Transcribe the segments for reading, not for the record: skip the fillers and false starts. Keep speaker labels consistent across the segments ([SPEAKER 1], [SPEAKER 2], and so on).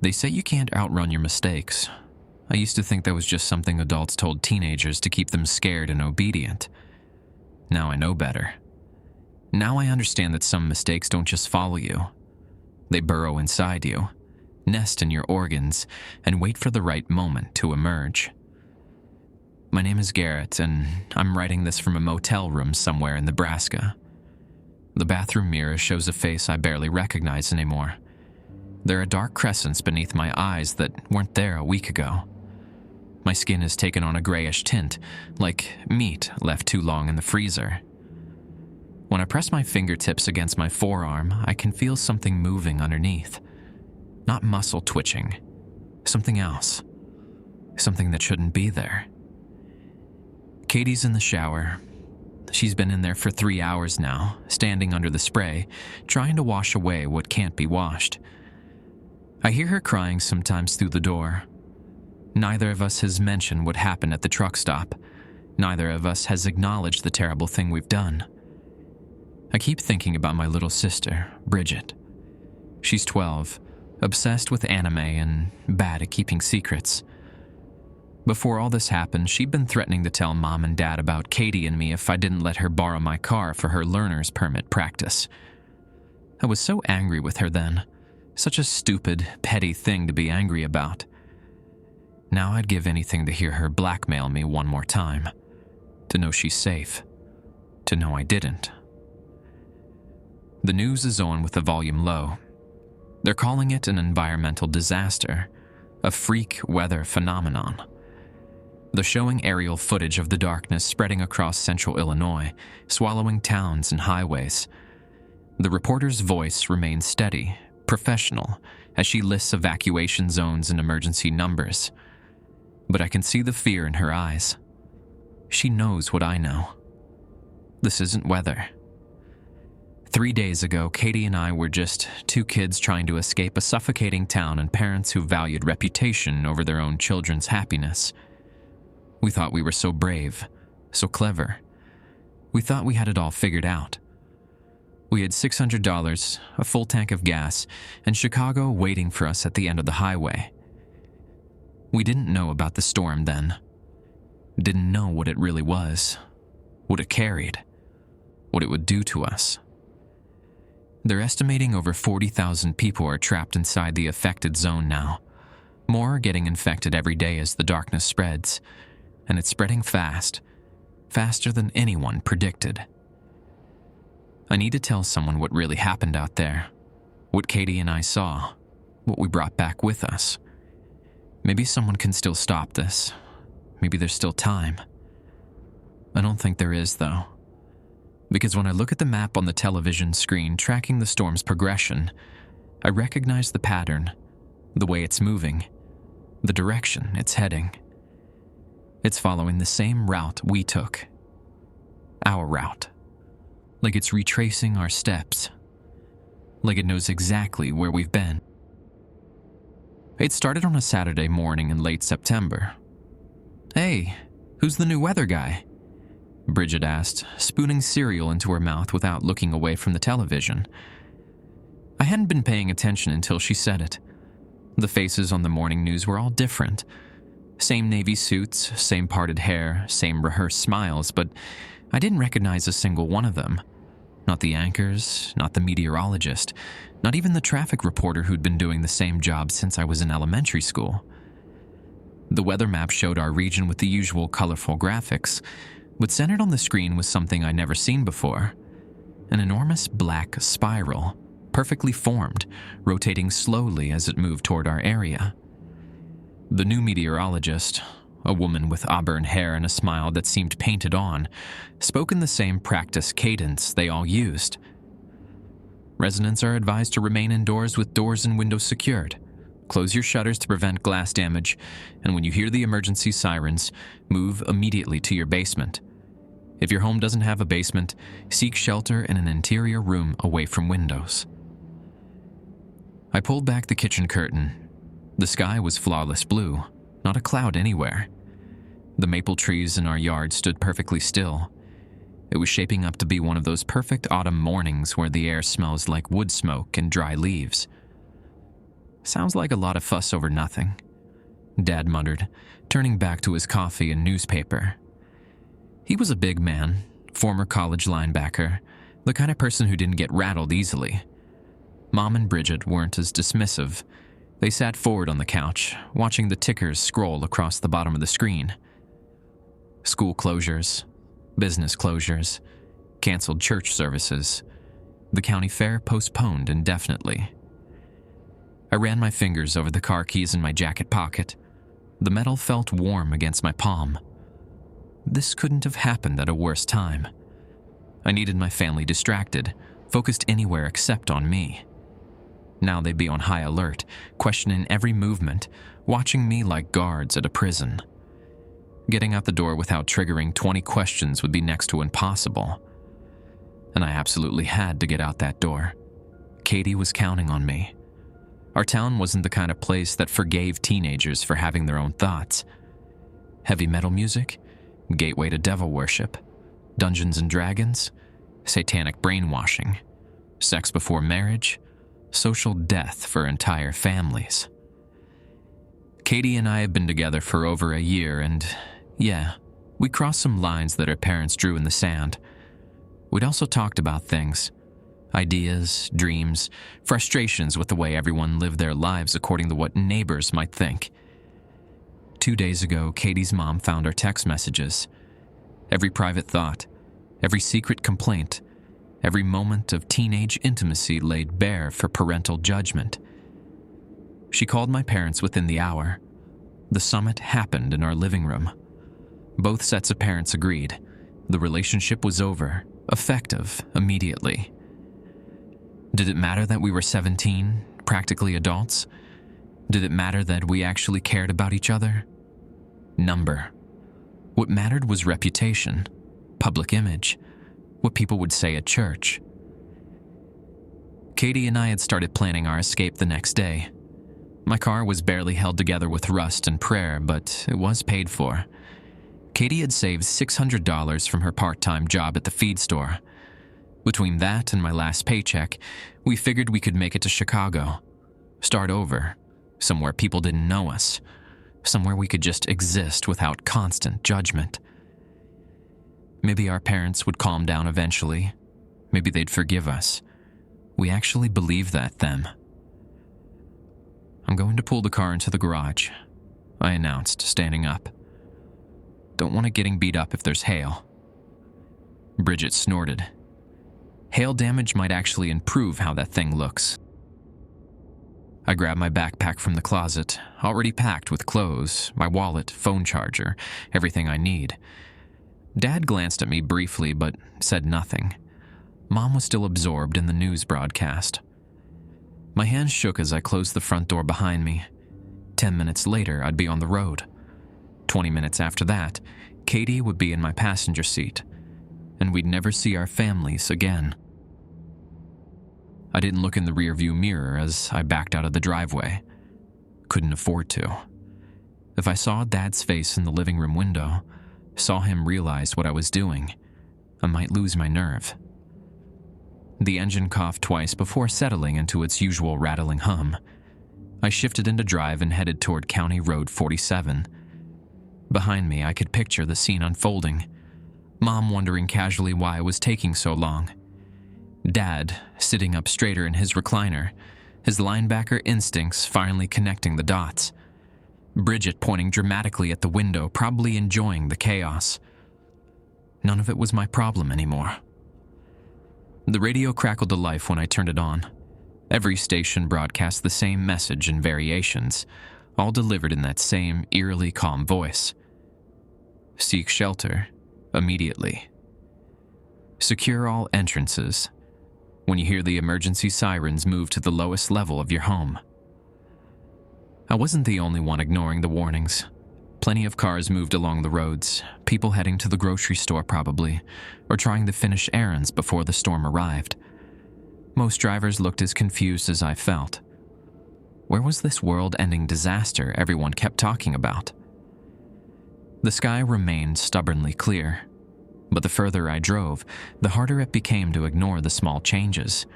[SPEAKER 1] They say you can't outrun your mistakes. I used to think that was just something adults told teenagers to keep them scared and obedient. Now I know better. Now I understand that some mistakes don't just follow you. They burrow inside you, nest in your organs, and wait for the right moment to emerge. My name is Garrett, and I'm writing this from a motel room somewhere in Nebraska. The bathroom mirror shows a face I barely recognize anymore. There are dark crescents beneath my eyes that weren't there a week ago. My skin has taken on a grayish tint, like meat left too long in the freezer. When I press my fingertips against my forearm, I can feel something moving underneath. Not muscle twitching. Something else. Something that shouldn't be there. Katie's in the shower. She's been in there for 3 hours now, standing under the spray, trying to wash away what can't be washed. I hear her crying sometimes through the door. Neither of us has mentioned what happened at the truck stop. Neither of us has acknowledged the terrible thing we've done. I keep thinking about my little sister, Bridget. She's 12, obsessed with anime and bad at keeping secrets. Before all this happened, she'd been threatening to tell Mom and Dad about Katie and me if I didn't let her borrow my car for her learner's permit practice. I was so angry with her then. Such a stupid, petty thing to be angry about. Now I'd give anything to hear her blackmail me one more time. To know she's safe. To know I didn't. The news is on with the volume low. They're calling it an environmental disaster, a freak weather phenomenon. They're showing aerial footage of the darkness spreading across central Illinois, swallowing towns and highways. The reporter's voice remains steady, professional, as she lists evacuation zones and emergency numbers. But I can see the fear in her eyes. She knows what I know. This isn't weather. 3 days ago, Katie and I were just two kids trying to escape a suffocating town and parents who valued reputation over their own children's happiness. We thought we were so brave, so clever. We thought we had it all figured out. We had $600, a full tank of gas, and Chicago waiting for us at the end of the highway. We didn't know about the storm then. Didn't know what it really was, what it carried, what it would do to us. They're estimating over 40,000 people are trapped inside the affected zone now. More are getting infected every day as the darkness spreads, and it's spreading fast, faster than anyone predicted. I need to tell someone what really happened out there, what Katie and I saw, what we brought back with us. Maybe someone can still stop this. Maybe there's still time. I don't think there is, though. Because when I look at the map on the television screen tracking the storm's progression, I recognize the pattern, the way it's moving, the direction it's heading. It's following the same route we took. Our route. Like it's retracing our steps. Like it knows exactly where we've been. It started on a Saturday morning in late September. "Hey, who's the new weather guy?" Bridget asked, spooning cereal into her mouth without looking away from the television. I hadn't been paying attention until she said it. The faces on the morning news were all different. Same navy suits, same parted hair, same rehearsed smiles, but I didn't recognize a single one of them. Not the anchors, not the meteorologist, not even the traffic reporter who'd been doing the same job since I was in elementary school. The weather map showed our region with the usual colorful graphics, but centered on the screen was something I'd never seen before. An enormous black spiral, perfectly formed, rotating slowly as it moved toward our area. The new meteorologist, a woman with auburn hair and a smile that seemed painted on, spoke in the same practice cadence they all used. Residents are advised to remain indoors with doors and windows secured. Close your shutters to prevent glass damage, and when you hear the emergency sirens, move immediately to your basement. If your home doesn't have a basement, seek shelter in an interior room away from windows. I pulled back the kitchen curtain. The sky was flawless blue, not a cloud anywhere. The maple trees in our yard stood perfectly still. It was shaping up to be one of those perfect autumn mornings where the air smells like wood smoke and dry leaves. Sounds like a lot of fuss over nothing, Dad muttered, turning back to his coffee and newspaper. He was a big man, former college linebacker, the kind of person who didn't get rattled easily. Mom and Bridget weren't as dismissive. They sat forward on the couch, watching the tickers scroll across the bottom of the screen. School closures, business closures, canceled church services, the county fair postponed indefinitely. I ran my fingers over the car keys in my jacket pocket. The metal felt warm against my palm. This couldn't have happened at a worse time. I needed my family distracted, focused anywhere except on me. Now they'd be on high alert, questioning every movement, watching me like guards at a prison. Getting out the door without triggering 20 questions would be next to impossible. And I absolutely had to get out that door. Katie was counting on me. Our town wasn't the kind of place that forgave teenagers for having their own thoughts. Heavy metal music, gateway to devil worship, Dungeons and Dragons, satanic brainwashing, sex before marriage, social death for entire families. Katie and I had been together for over a year, and yeah, we crossed some lines that our parents drew in the sand. We'd also talked about things. Ideas, dreams, frustrations with the way everyone lived their lives according to what neighbors might think. 2 days ago, Katie's mom found our text messages. Every private thought, every secret complaint, every moment of teenage intimacy laid bare for parental judgment. She called my parents within the hour. The summit happened in our living room. Both sets of parents agreed. The relationship was over, effective, immediately. Did it matter that we were 17, practically adults? Did it matter that we actually cared about each other? Number. What mattered was reputation, public image, what people would say at church. Katie and I had started planning our escape the next day. My car was barely held together with rust and prayer, but it was paid for. Katie had saved $600 from her part-time job at the feed store. Between that and my last paycheck, we figured we could make it to Chicago. Start over, somewhere people didn't know us, somewhere we could just exist without constant judgment. Maybe our parents would calm down eventually. Maybe they'd forgive us. We actually believed that then. I'm going to pull the car into the garage, I announced, standing up. Don't want it getting beat up if there's hail. Bridget snorted. Hail damage might actually improve how that thing looks. I grabbed my backpack from the closet, already packed with clothes, my wallet, phone charger, everything I need. Dad glanced at me briefly but said nothing. Mom was still absorbed in the news broadcast. My hands shook as I closed the front door behind me. 10 minutes later, I'd be on the road. 20 minutes after that, Katie would be in my passenger seat, and we'd never see our families again. I didn't look in the rearview mirror as I backed out of the driveway. Couldn't afford to. If I saw Dad's face in the living room window, saw him realize what I was doing, I might lose my nerve. The engine coughed twice before settling into its usual rattling hum. I shifted into drive and headed toward County Road 47. Behind me, I could picture the scene unfolding. Mom wondering casually why it was taking so long. Dad sitting up straighter in his recliner, his linebacker instincts finally connecting the dots. Bridget pointing dramatically at the window, probably enjoying the chaos. None of it was my problem anymore. The radio crackled to life when I turned it on. Every station broadcast the same message in variations, all delivered in that same eerily calm voice. Seek shelter immediately. Secure all entrances. When you hear the emergency sirens, move to the lowest level of your home. I wasn't the only one ignoring the warnings. Plenty of cars moved along the roads, people heading to the grocery store probably, or trying to finish errands before the storm arrived. Most drivers looked as confused as I felt. Where was this world-ending disaster everyone kept talking about? The sky remained stubbornly clear, but the further I drove, the harder it became to ignore the small changes.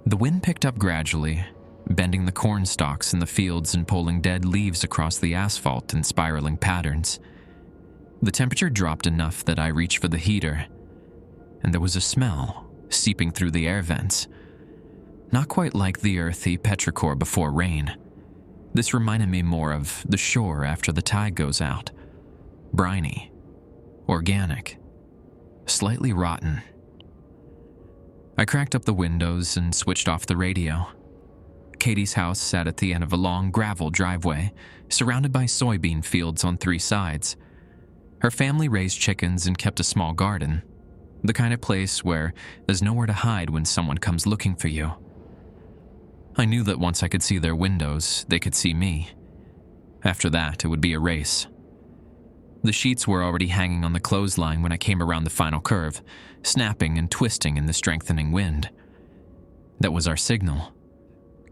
[SPEAKER 1] The wind picked up gradually, bending the corn stalks in the fields and pulling dead leaves across the asphalt in spiraling patterns. The temperature dropped enough that I reached for the heater, and there was a smell seeping through the air vents. Not quite like the earthy petrichor before rain. This reminded me more of the shore after the tide goes out. Briny, organic, slightly rotten. I cracked up the windows and switched off the radio. Katie's house sat at the end of a long gravel driveway, surrounded by soybean fields on 3 sides. Her family raised chickens and kept a small garden, the kind of place where there's nowhere to hide when someone comes looking for you. I knew that once I could see their windows, they could see me. After that, it would be a race. The sheets were already hanging on the clothesline when I came around the final curve, snapping and twisting in the strengthening wind. That was our signal.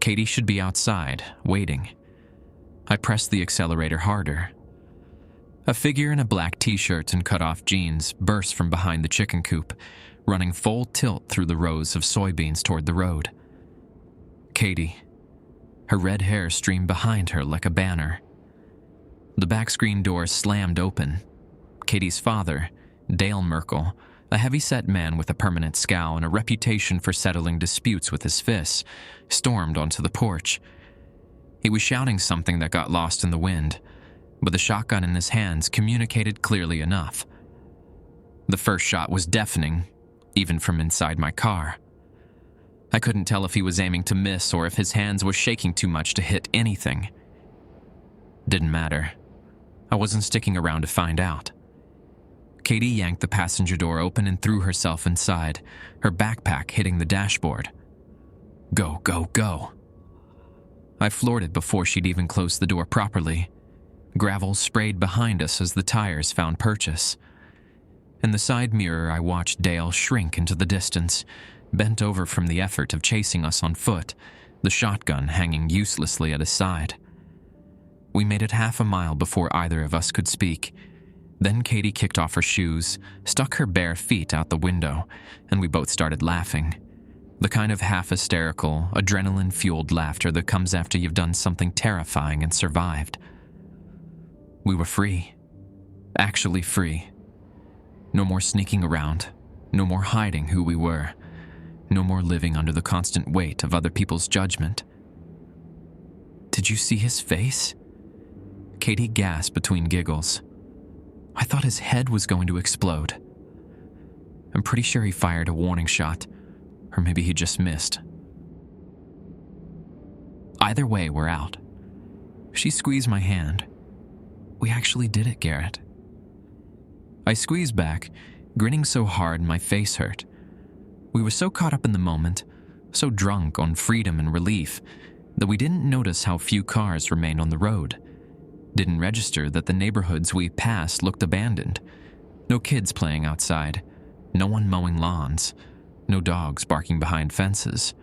[SPEAKER 1] Katie should be outside, waiting. I pressed the accelerator harder. A figure in a black t-shirt and cut-off jeans burst from behind the chicken coop, running full tilt through the rows of soybeans toward the road. Katie. Her red hair streamed behind her like a banner. The back screen door slammed open. Katie's father, Dale Merkel, a heavy-set man with a permanent scowl and a reputation for settling disputes with his fists, stormed onto the porch. He was shouting something that got lost in the wind, but the shotgun in his hands communicated clearly enough. The first shot was deafening, even from inside my car. I couldn't tell if he was aiming to miss or if his hands were shaking too much to hit anything. Didn't matter. I wasn't sticking around to find out. Katie yanked the passenger door open and threw herself inside, her backpack hitting the dashboard. Go, go, go. I floored it before she'd even closed the door properly. Gravel sprayed behind us as the tires found purchase. In the side mirror, I watched Dale shrink into the distance, bent over from the effort of chasing us on foot, the shotgun hanging uselessly at his side. We made it half a mile before either of us could speak. Then Katie kicked off her shoes, stuck her bare feet out the window, and we both started laughing. The kind of half-hysterical, adrenaline-fueled laughter that comes after you've done something terrifying and survived. We were free. Actually free. No more sneaking around. No more hiding who we were. No more living under the constant weight of other people's judgment. Did you see his face? Katie gasped between giggles. I thought his head was going to explode. I'm pretty sure he fired a warning shot, or maybe he just missed. Either way, we're out. She squeezed my hand. We actually did it, Garrett. I squeezed back, grinning so hard my face hurt. We were so caught up in the moment, so drunk on freedom and relief, that we didn't notice how few cars remained on the road. Didn't register that the neighborhoods we passed looked abandoned. No kids playing outside, no one mowing lawns, no dogs barking behind fences.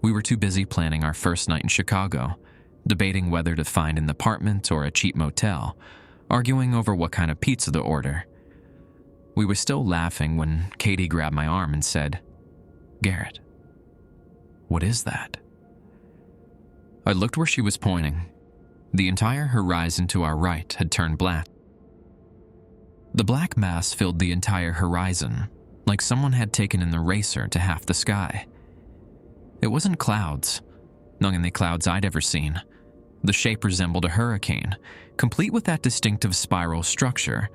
[SPEAKER 1] We were too busy planning our first night in Chicago, debating whether to find an apartment or a cheap motel, arguing over what kind of pizza to order. We were still laughing when Katie grabbed my arm and said, Garrett, what is that? I looked where she was pointing. The entire horizon to our right had turned black. The black mass filled the entire horizon, like someone had taken an eraser to half the sky. It wasn't clouds, none in the clouds I'd ever seen. The shape resembled a hurricane, complete with that distinctive spiral structure,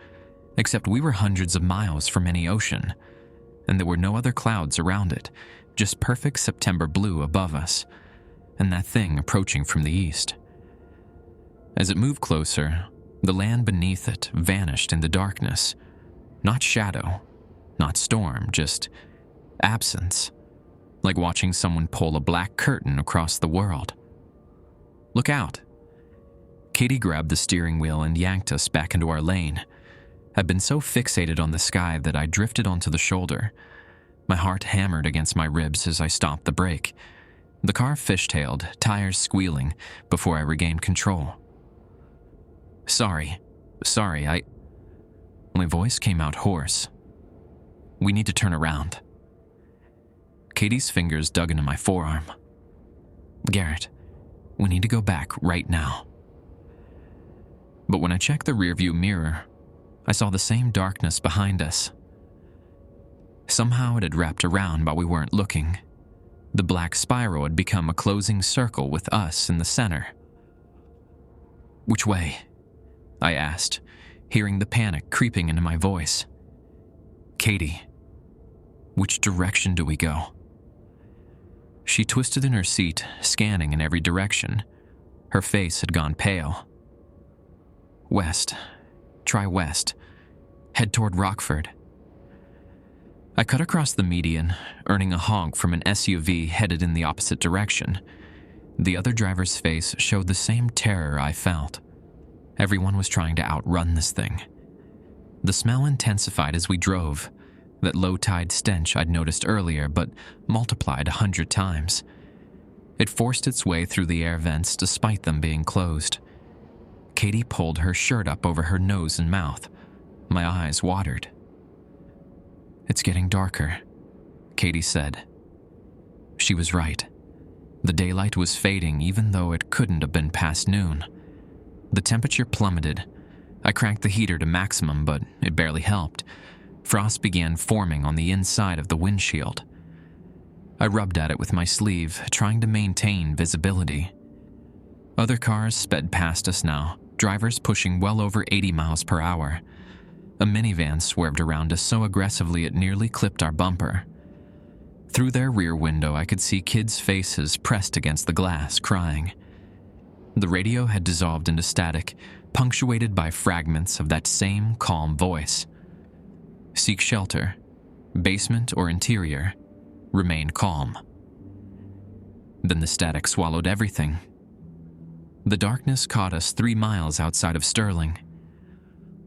[SPEAKER 1] except we were hundreds of miles from any ocean, and there were no other clouds around it, just perfect September blue above us, and that thing approaching from the east. As it moved closer, the land beneath it vanished in the darkness. Not shadow, not storm, just absence, like watching someone pull a black curtain across the world. Look out. Katie grabbed the steering wheel and yanked us back into our lane. I'd been so fixated on the sky that I drifted onto the shoulder. My heart hammered against my ribs as I stopped the brake. The car fishtailed, tires squealing, before I regained control. Sorry, My voice came out hoarse. We need to turn around. Katie's fingers dug into my forearm. Garrett, we need to go back right now. But when I checked the rearview mirror, I saw the same darkness behind us. Somehow it had wrapped around while we weren't looking. The black spiral had become a closing circle with us in the center. Which way? I asked, hearing the panic creeping into my voice. Katie, which direction do we go? She twisted in her seat, scanning in every direction. Her face had gone pale. West. Try west. Head toward Rockford. I cut across the median, earning a honk from an SUV headed in the opposite direction. The other driver's face showed the same terror I felt. Everyone was trying to outrun this thing. The smell intensified as we drove, that low-tide stench I'd noticed earlier but multiplied 100 times. It forced its way through the air vents despite them being closed. Katie pulled her shirt up over her nose and mouth. My eyes watered. It's getting darker, Katie said. She was right. The daylight was fading even though it couldn't have been past noon. The temperature plummeted. I cranked the heater to maximum, but it barely helped. Frost began forming on the inside of the windshield. I rubbed at it with my sleeve, trying to maintain visibility. Other cars sped past us now, drivers pushing well over 80 miles per hour. A minivan swerved around us so aggressively it nearly clipped our bumper. Through their rear window, I could see kids' faces pressed against the glass, crying. The radio had dissolved into static, punctuated by fragments of that same calm voice. Seek shelter, basement or interior, remain calm. Then the static swallowed everything. The darkness caught us 3 miles outside of Sterling.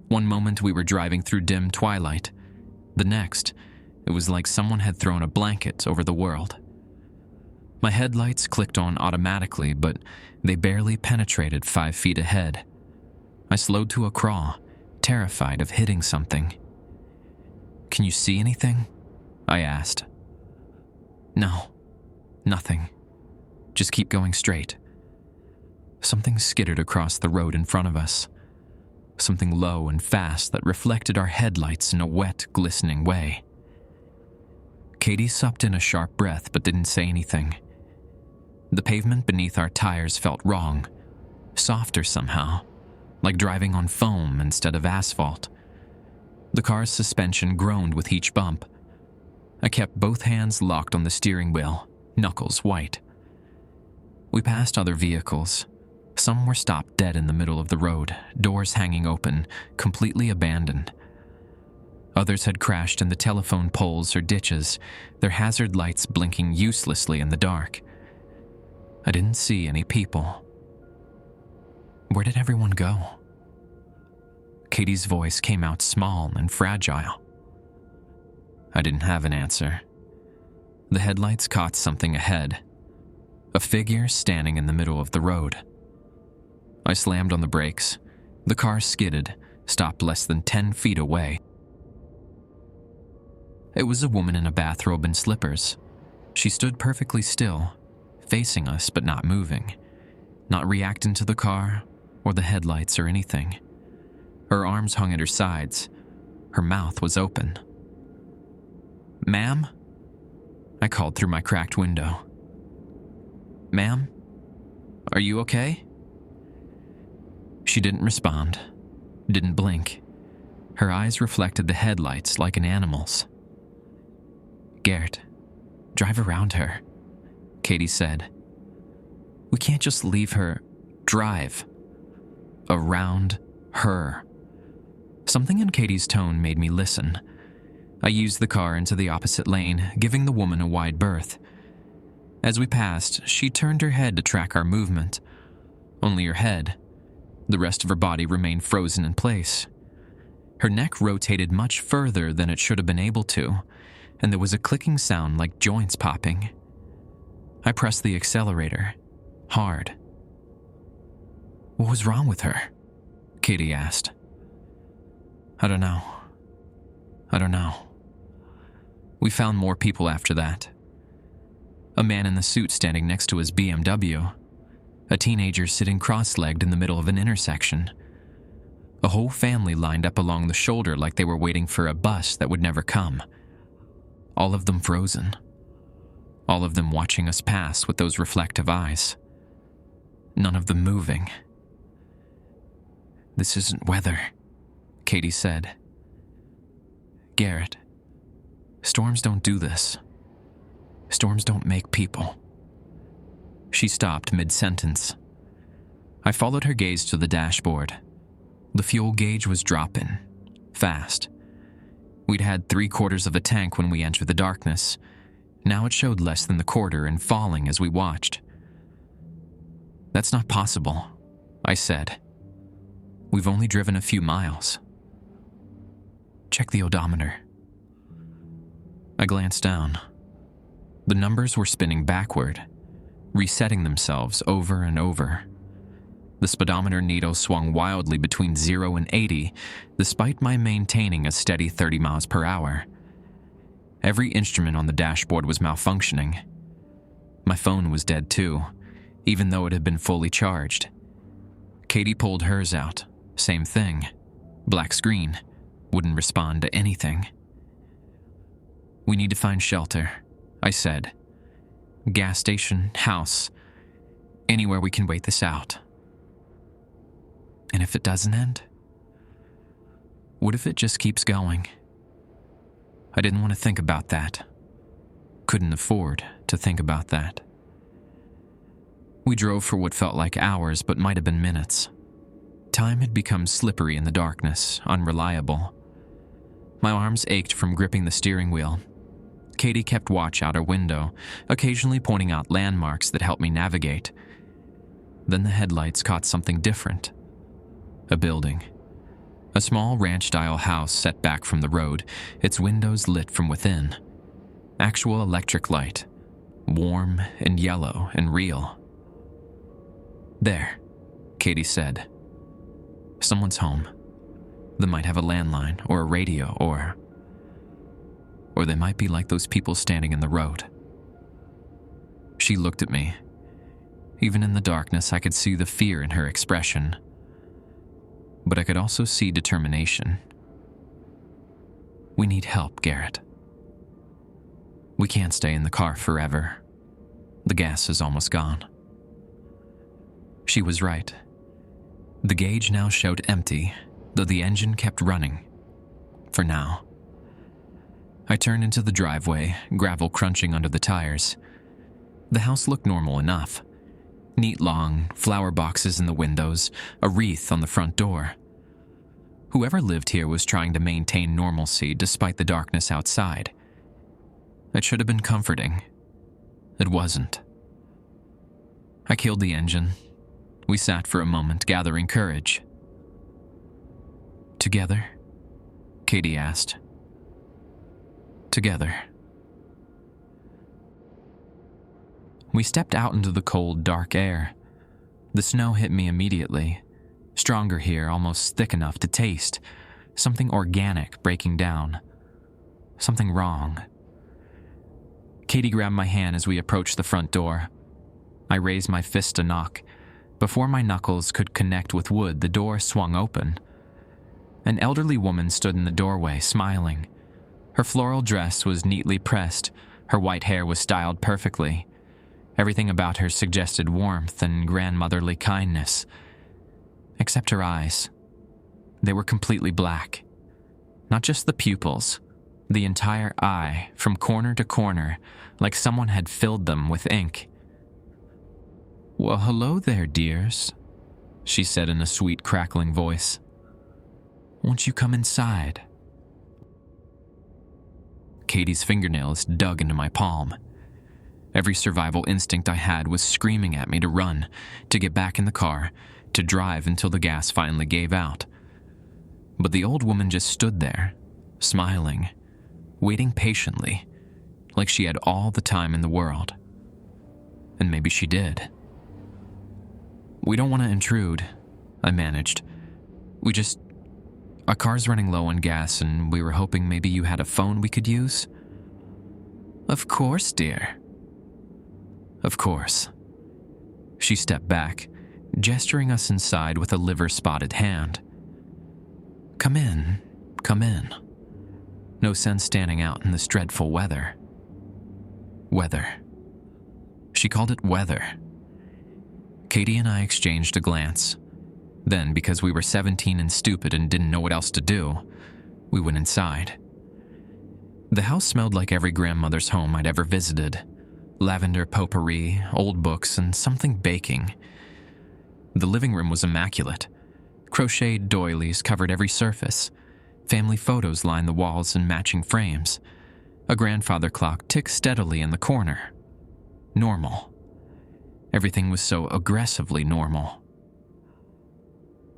[SPEAKER 1] One moment we were driving through dim twilight. The next, it was like someone had thrown a blanket over the world. My headlights clicked on automatically, but they barely penetrated 5 feet ahead. I slowed to a crawl, terrified of hitting something. Can you see anything? I asked. No, nothing. Just keep going straight. Something skittered across the road in front of us. Something low and fast that reflected our headlights in a wet, glistening way. Katie sucked in a sharp breath but didn't say anything. The pavement beneath our tires felt wrong, softer somehow, like driving on foam instead of asphalt. The car's suspension groaned with each bump. I kept both hands locked on the steering wheel, knuckles white. We passed other vehicles. Some were stopped dead in the middle of the road, doors hanging open, completely abandoned. Others had crashed in the telephone poles or ditches, their hazard lights blinking uselessly in the dark. I didn't see any people. Where did everyone go? Katie's voice came out small and fragile. I didn't have an answer. The headlights caught something ahead. A figure standing in the middle of the road. I slammed on the brakes. The car skidded, stopped less than 10 feet away. It was a woman in a bathrobe and slippers. She stood perfectly still, facing us but not moving, not reacting to the car or the headlights or anything. Her arms hung at her sides. Her mouth was open. "Ma'am?" I called through my cracked window. "Ma'am? Are you okay?" She didn't respond, didn't blink. Her eyes reflected the headlights like an animal's. "Garrett, drive around her," Katie said. "We can't just leave her. Drive. Around her." Something in Katie's tone made me listen. I used the car into the opposite lane, giving the woman a wide berth. As we passed, she turned her head to track our movement. Only her head. The rest of her body remained frozen in place. Her neck rotated much further than it should have been able to, and there was a clicking sound like joints popping. I pressed the accelerator, hard. "What was wrong with her?" Katie asked. I don't know. We found more people after that. A man in the suit standing next to his BMW. A teenager sitting cross-legged in the middle of an intersection. A whole family lined up along the shoulder like they were waiting for a bus that would never come. All of them frozen. All of them watching us pass with those reflective eyes. None of them moving. "This isn't weather," Katie said. "Garrett, storms don't do this. Storms don't make people." She stopped mid-sentence. I followed her gaze to the dashboard. The fuel gauge was dropping, fast. We'd had 3/4 of a tank when we entered the darkness. Now it showed less than the quarter and falling as we watched. "That's not possible," I said. "We've only driven a few miles." "Check the odometer." I glanced down. The numbers were spinning backward, resetting themselves over and over. The speedometer needle swung wildly between 0 and 80, despite my maintaining a steady 30 miles per hour. Every instrument on the dashboard was malfunctioning. My phone was dead too, even though it had been fully charged. Katie pulled hers out. Same thing. Black screen. Wouldn't respond to anything. "We need to find shelter," I said. "Gas station, house, anywhere we can wait this out." "And if it doesn't end? What if it just keeps going?" I didn't want to think about that. Couldn't afford to think about that. We drove for what felt like hours but might have been minutes. Time had become slippery in the darkness, unreliable. My arms ached from gripping the steering wheel. Katie kept watch out her window, occasionally pointing out landmarks that helped me navigate. Then the headlights caught something different. A building. A small ranch-style house set back from the road, its windows lit from within. Actual electric light. Warm and yellow and real. "There," Katie said. "Someone's home. They might have a landline or a radio or they might be like those people standing in the road." She looked at me. Even in the darkness, I could see the fear in her expression. But I could also see determination. "We need help, Garrett. We can't stay in the car forever. The gas is almost gone." She was right. The gauge now showed empty, though the engine kept running. For now. I turned into the driveway, gravel crunching under the tires. The house looked normal enough. Neat lawn, flower boxes in the windows, a wreath on the front door. Whoever lived here was trying to maintain normalcy despite the darkness outside. It should have been comforting. It wasn't. I killed the engine. We sat for a moment, gathering courage. "Together?" Katie asked. "Together." We stepped out into the cold, dark air. The snow hit me immediately. Stronger here, almost thick enough to taste. Something organic breaking down. Something wrong. Katie grabbed my hand as we approached the front door. I raised my fist to knock. Before my knuckles could connect with wood, the door swung open. An elderly woman stood in the doorway, smiling. Her floral dress was neatly pressed. Her white hair was styled perfectly. Everything about her suggested warmth and grandmotherly kindness. Except her eyes. They were completely black. Not just the pupils. The entire eye, from corner to corner, like someone had filled them with ink. "Well, hello there, dears," she said in a sweet, crackling voice. "Won't you come inside?" Katie's fingernails dug into my palm. Every survival instinct I had was screaming at me to run, to get back in the car, to drive until the gas finally gave out. But the old woman just stood there, smiling, waiting patiently, like she had all the time in the world. And maybe she did. "We don't want to intrude," I managed. Our car's running low on gas and we were hoping maybe you had a phone we could use." "Of course, dear." Of course. She stepped back, gesturing us inside with a liver-spotted hand. Come in, come in. No sense standing out in this dreadful weather. Weather. She called it weather. Katie and I exchanged a glance. Then, because we were 17 and stupid and didn't know what else to do, we went inside. The house smelled like every grandmother's home I'd ever visited. Lavender potpourri, old books, and something baking. The living room was immaculate. Crocheted doilies covered every surface. Family photos lined the walls in matching frames. A grandfather clock ticked steadily in the corner. Normal. Everything was so aggressively normal.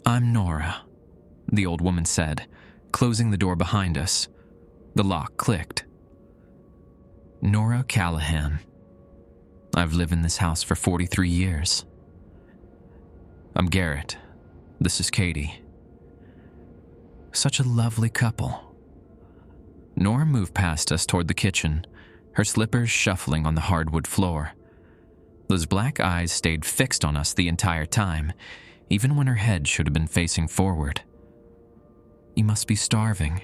[SPEAKER 1] I'm Nora, the old woman said, closing the door behind us. The lock clicked. Nora Callahan. I've lived in this house for 43 years. I'm Garrett. This is Katie. Such a lovely couple. Nora moved past us toward the kitchen, her slippers shuffling on the hardwood floor. Those black eyes stayed fixed on us the entire time, even when her head should have been facing forward. You must be starving.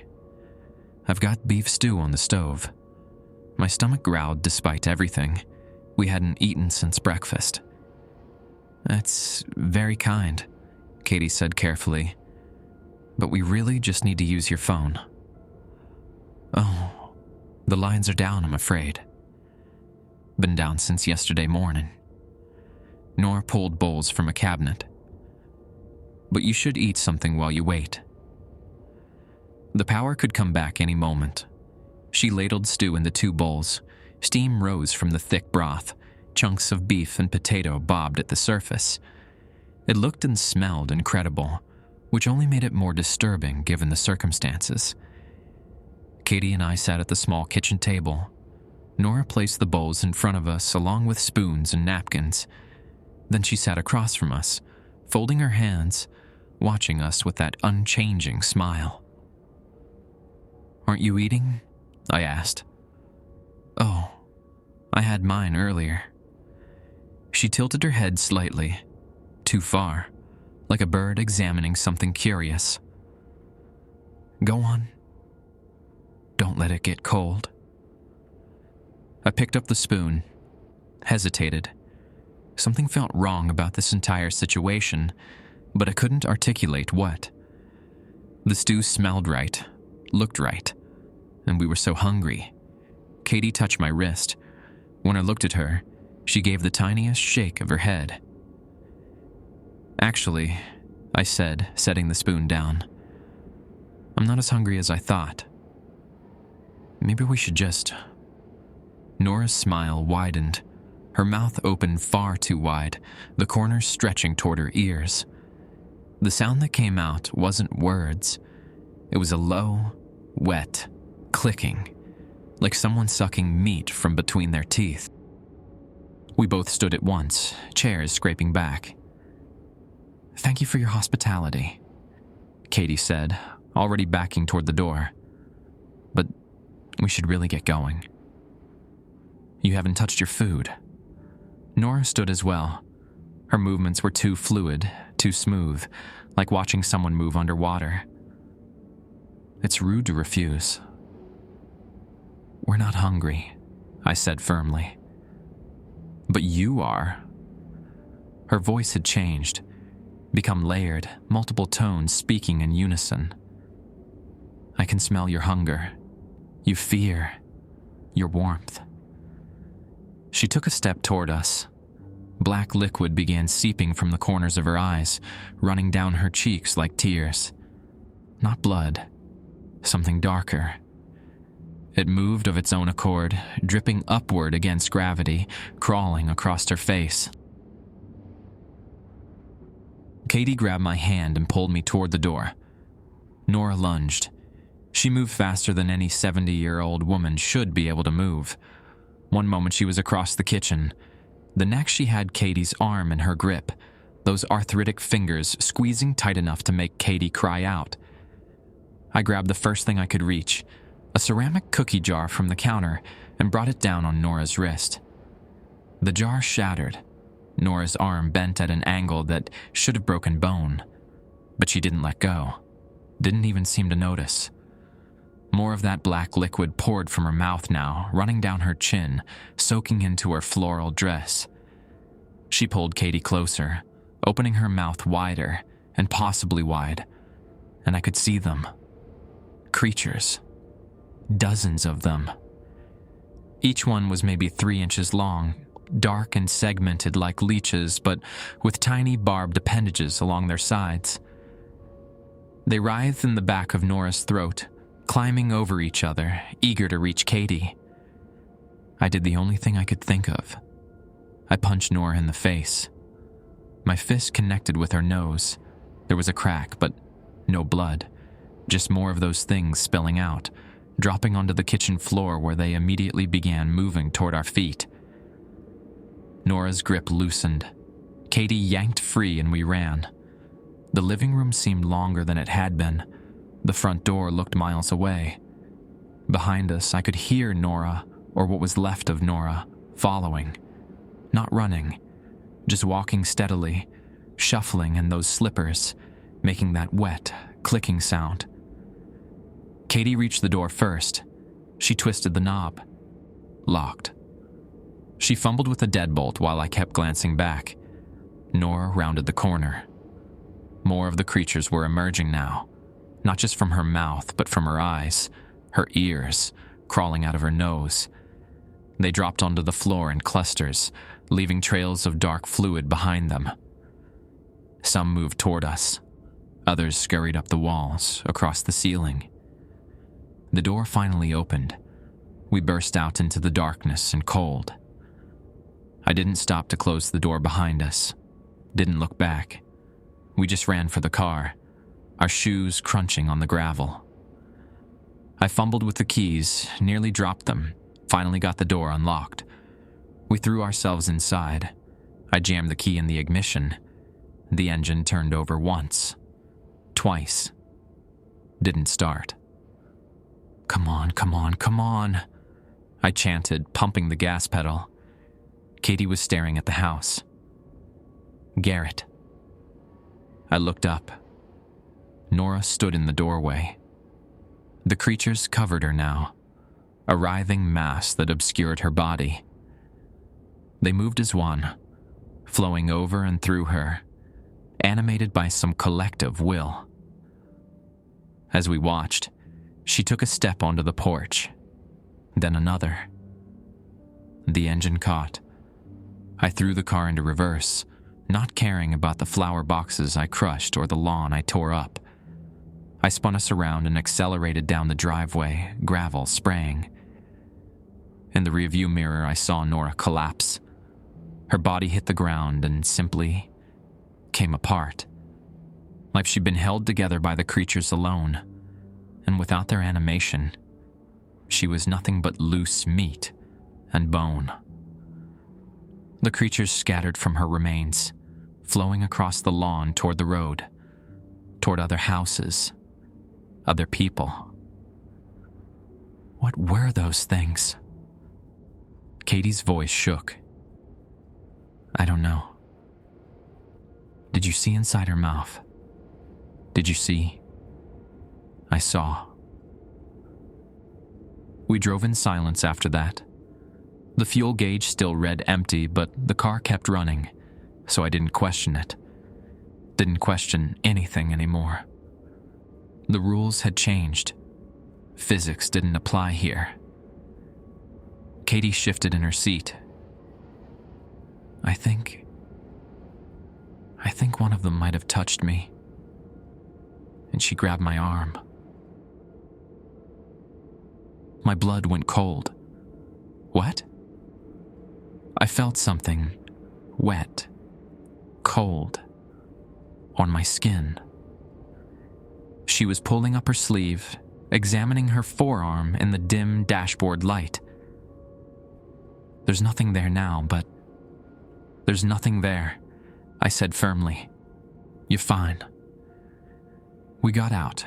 [SPEAKER 1] I've got beef stew on the stove. My stomach growled despite everything. We hadn't eaten since breakfast. That's very kind, Katie said carefully. But we really just need to use your phone. Oh, the lines are down, I'm afraid. Been down since yesterday morning. Nora pulled bowls from a cabinet. But you should eat something while you wait. The power could come back any moment. She ladled stew into 2 bowls. Steam rose from the thick broth. Chunks of beef and potato bobbed at the surface. It looked and smelled incredible, which only made it more disturbing given the circumstances. Katie and I sat at the small kitchen table. Nora placed the bowls in front of us along with spoons and napkins. Then she sat across from us, folding her hands, watching us with that unchanging smile. Aren't you eating? I asked. Oh, I had mine earlier. She tilted her head slightly, too far, like a bird examining something curious. Go on. Don't let it get cold. I picked up the spoon, hesitated. Something felt wrong about this entire situation, but I couldn't articulate what. The stew smelled right, looked right, and we were so hungry. Katie touched my wrist. When I looked at her, she gave the tiniest shake of her head. Actually, I said, setting the spoon down, I'm not as hungry as I thought. Maybe we should just... Nora's smile widened. Her mouth opened far too wide, the corners stretching toward her ears. The sound that came out wasn't words. It was a low, wet clicking, like someone sucking meat from between their teeth. We both stood at once, chairs scraping back. Thank you for your hospitality, Katie said, already backing toward the door. But we should really get going. You haven't touched your food. Nora stood as well. Her movements were too fluid, too smooth, like watching someone move underwater. It's rude to refuse. We're not hungry, I said firmly. But you are. Her voice had changed, become layered, multiple tones speaking in unison. I can smell your hunger, your fear, your warmth. She took a step toward us. Black liquid began seeping from the corners of her eyes, running down her cheeks like tears. Not blood, something darker. It moved of its own accord, dripping upward against gravity, crawling across her face. Katie grabbed my hand and pulled me toward the door. Nora lunged. She moved faster than any 70-year-old woman should be able to move. One moment she was across the kitchen. The next she had Katie's arm in her grip, those arthritic fingers squeezing tight enough to make Katie cry out. I grabbed the first thing I could reach, a ceramic cookie jar from the counter, and brought it down on Nora's wrist. The jar shattered. Nora's arm bent at an angle that should have broken bone, but she didn't let go. Didn't even seem to notice. More of that black liquid poured from her mouth now, running down her chin, soaking into her floral dress. She pulled Katie closer, opening her mouth wider, and possibly wide, and I could see them. Creatures. Dozens of them. Each one was maybe 3 inches long, dark and segmented like leeches, but with tiny barbed appendages along their sides. They writhed in the back of Nora's throat, climbing over each other, eager to reach Katie. I did the only thing I could think of. I punched Nora in the face. My fist connected with her nose. There was a crack, but no blood. Just more of those things spilling out, dropping onto the kitchen floor where they immediately began moving toward our feet. Nora's grip loosened. Katie yanked free and we ran. The living room seemed longer than it had been. The front door looked miles away. Behind us, I could hear Nora, or what was left of Nora, following. Not running, just walking steadily, shuffling in those slippers, making that wet, clicking sound. Katie reached the door first. She twisted the knob. Locked. She fumbled with the deadbolt while I kept glancing back. Nora rounded the corner. More of the creatures were emerging now, not just from her mouth, but from her eyes, her ears, crawling out of her nose. They dropped onto the floor in clusters, leaving trails of dark fluid behind them. Some moved toward us. Others scurried up the walls, across the ceiling. The door finally opened. We burst out into the darkness and cold. I didn't stop to close the door behind us. Didn't look back. We just ran for the car, our shoes crunching on the gravel. I fumbled with the keys, nearly dropped them, finally got the door unlocked. We threw ourselves inside. I jammed the key in the ignition. The engine turned over once. Twice. Didn't start. "Come on, come on, come on," I chanted, pumping the gas pedal. Katie was staring at the house. "Garrett." I looked up. Nora stood in the doorway. The creatures covered her now, a writhing mass that obscured her body. They moved as one, flowing over and through her, animated by some collective will. As we watched, she took a step onto the porch, then another. The engine caught. I threw the car into reverse, not caring about the flower boxes I crushed or the lawn I tore up. I spun us around and accelerated down the driveway, gravel spraying. In the rearview mirror, I saw Nora collapse. Her body hit the ground and simply came apart, like she'd been held together by the creatures alone, and without their animation, she was nothing but loose meat and bone. The creatures scattered from her remains, flowing across the lawn toward the road, toward other houses, other people. What were those things? Katie's voice shook. "I don't know." "Did you see inside her mouth? Did you see?" "I saw." We drove in silence after that. The fuel gauge still read empty, but the car kept running, so I didn't question it. Didn't question anything anymore. The rules had changed. Physics didn't apply here. Katie shifted in her seat. I think one of them might have touched me. And she grabbed my arm. My blood went cold. What? I felt something wet, cold, on my skin. She was pulling up her sleeve, examining her forearm in the dim dashboard light. "There's nothing there now, but..." "There's nothing there," I said firmly. "You're fine." We got out.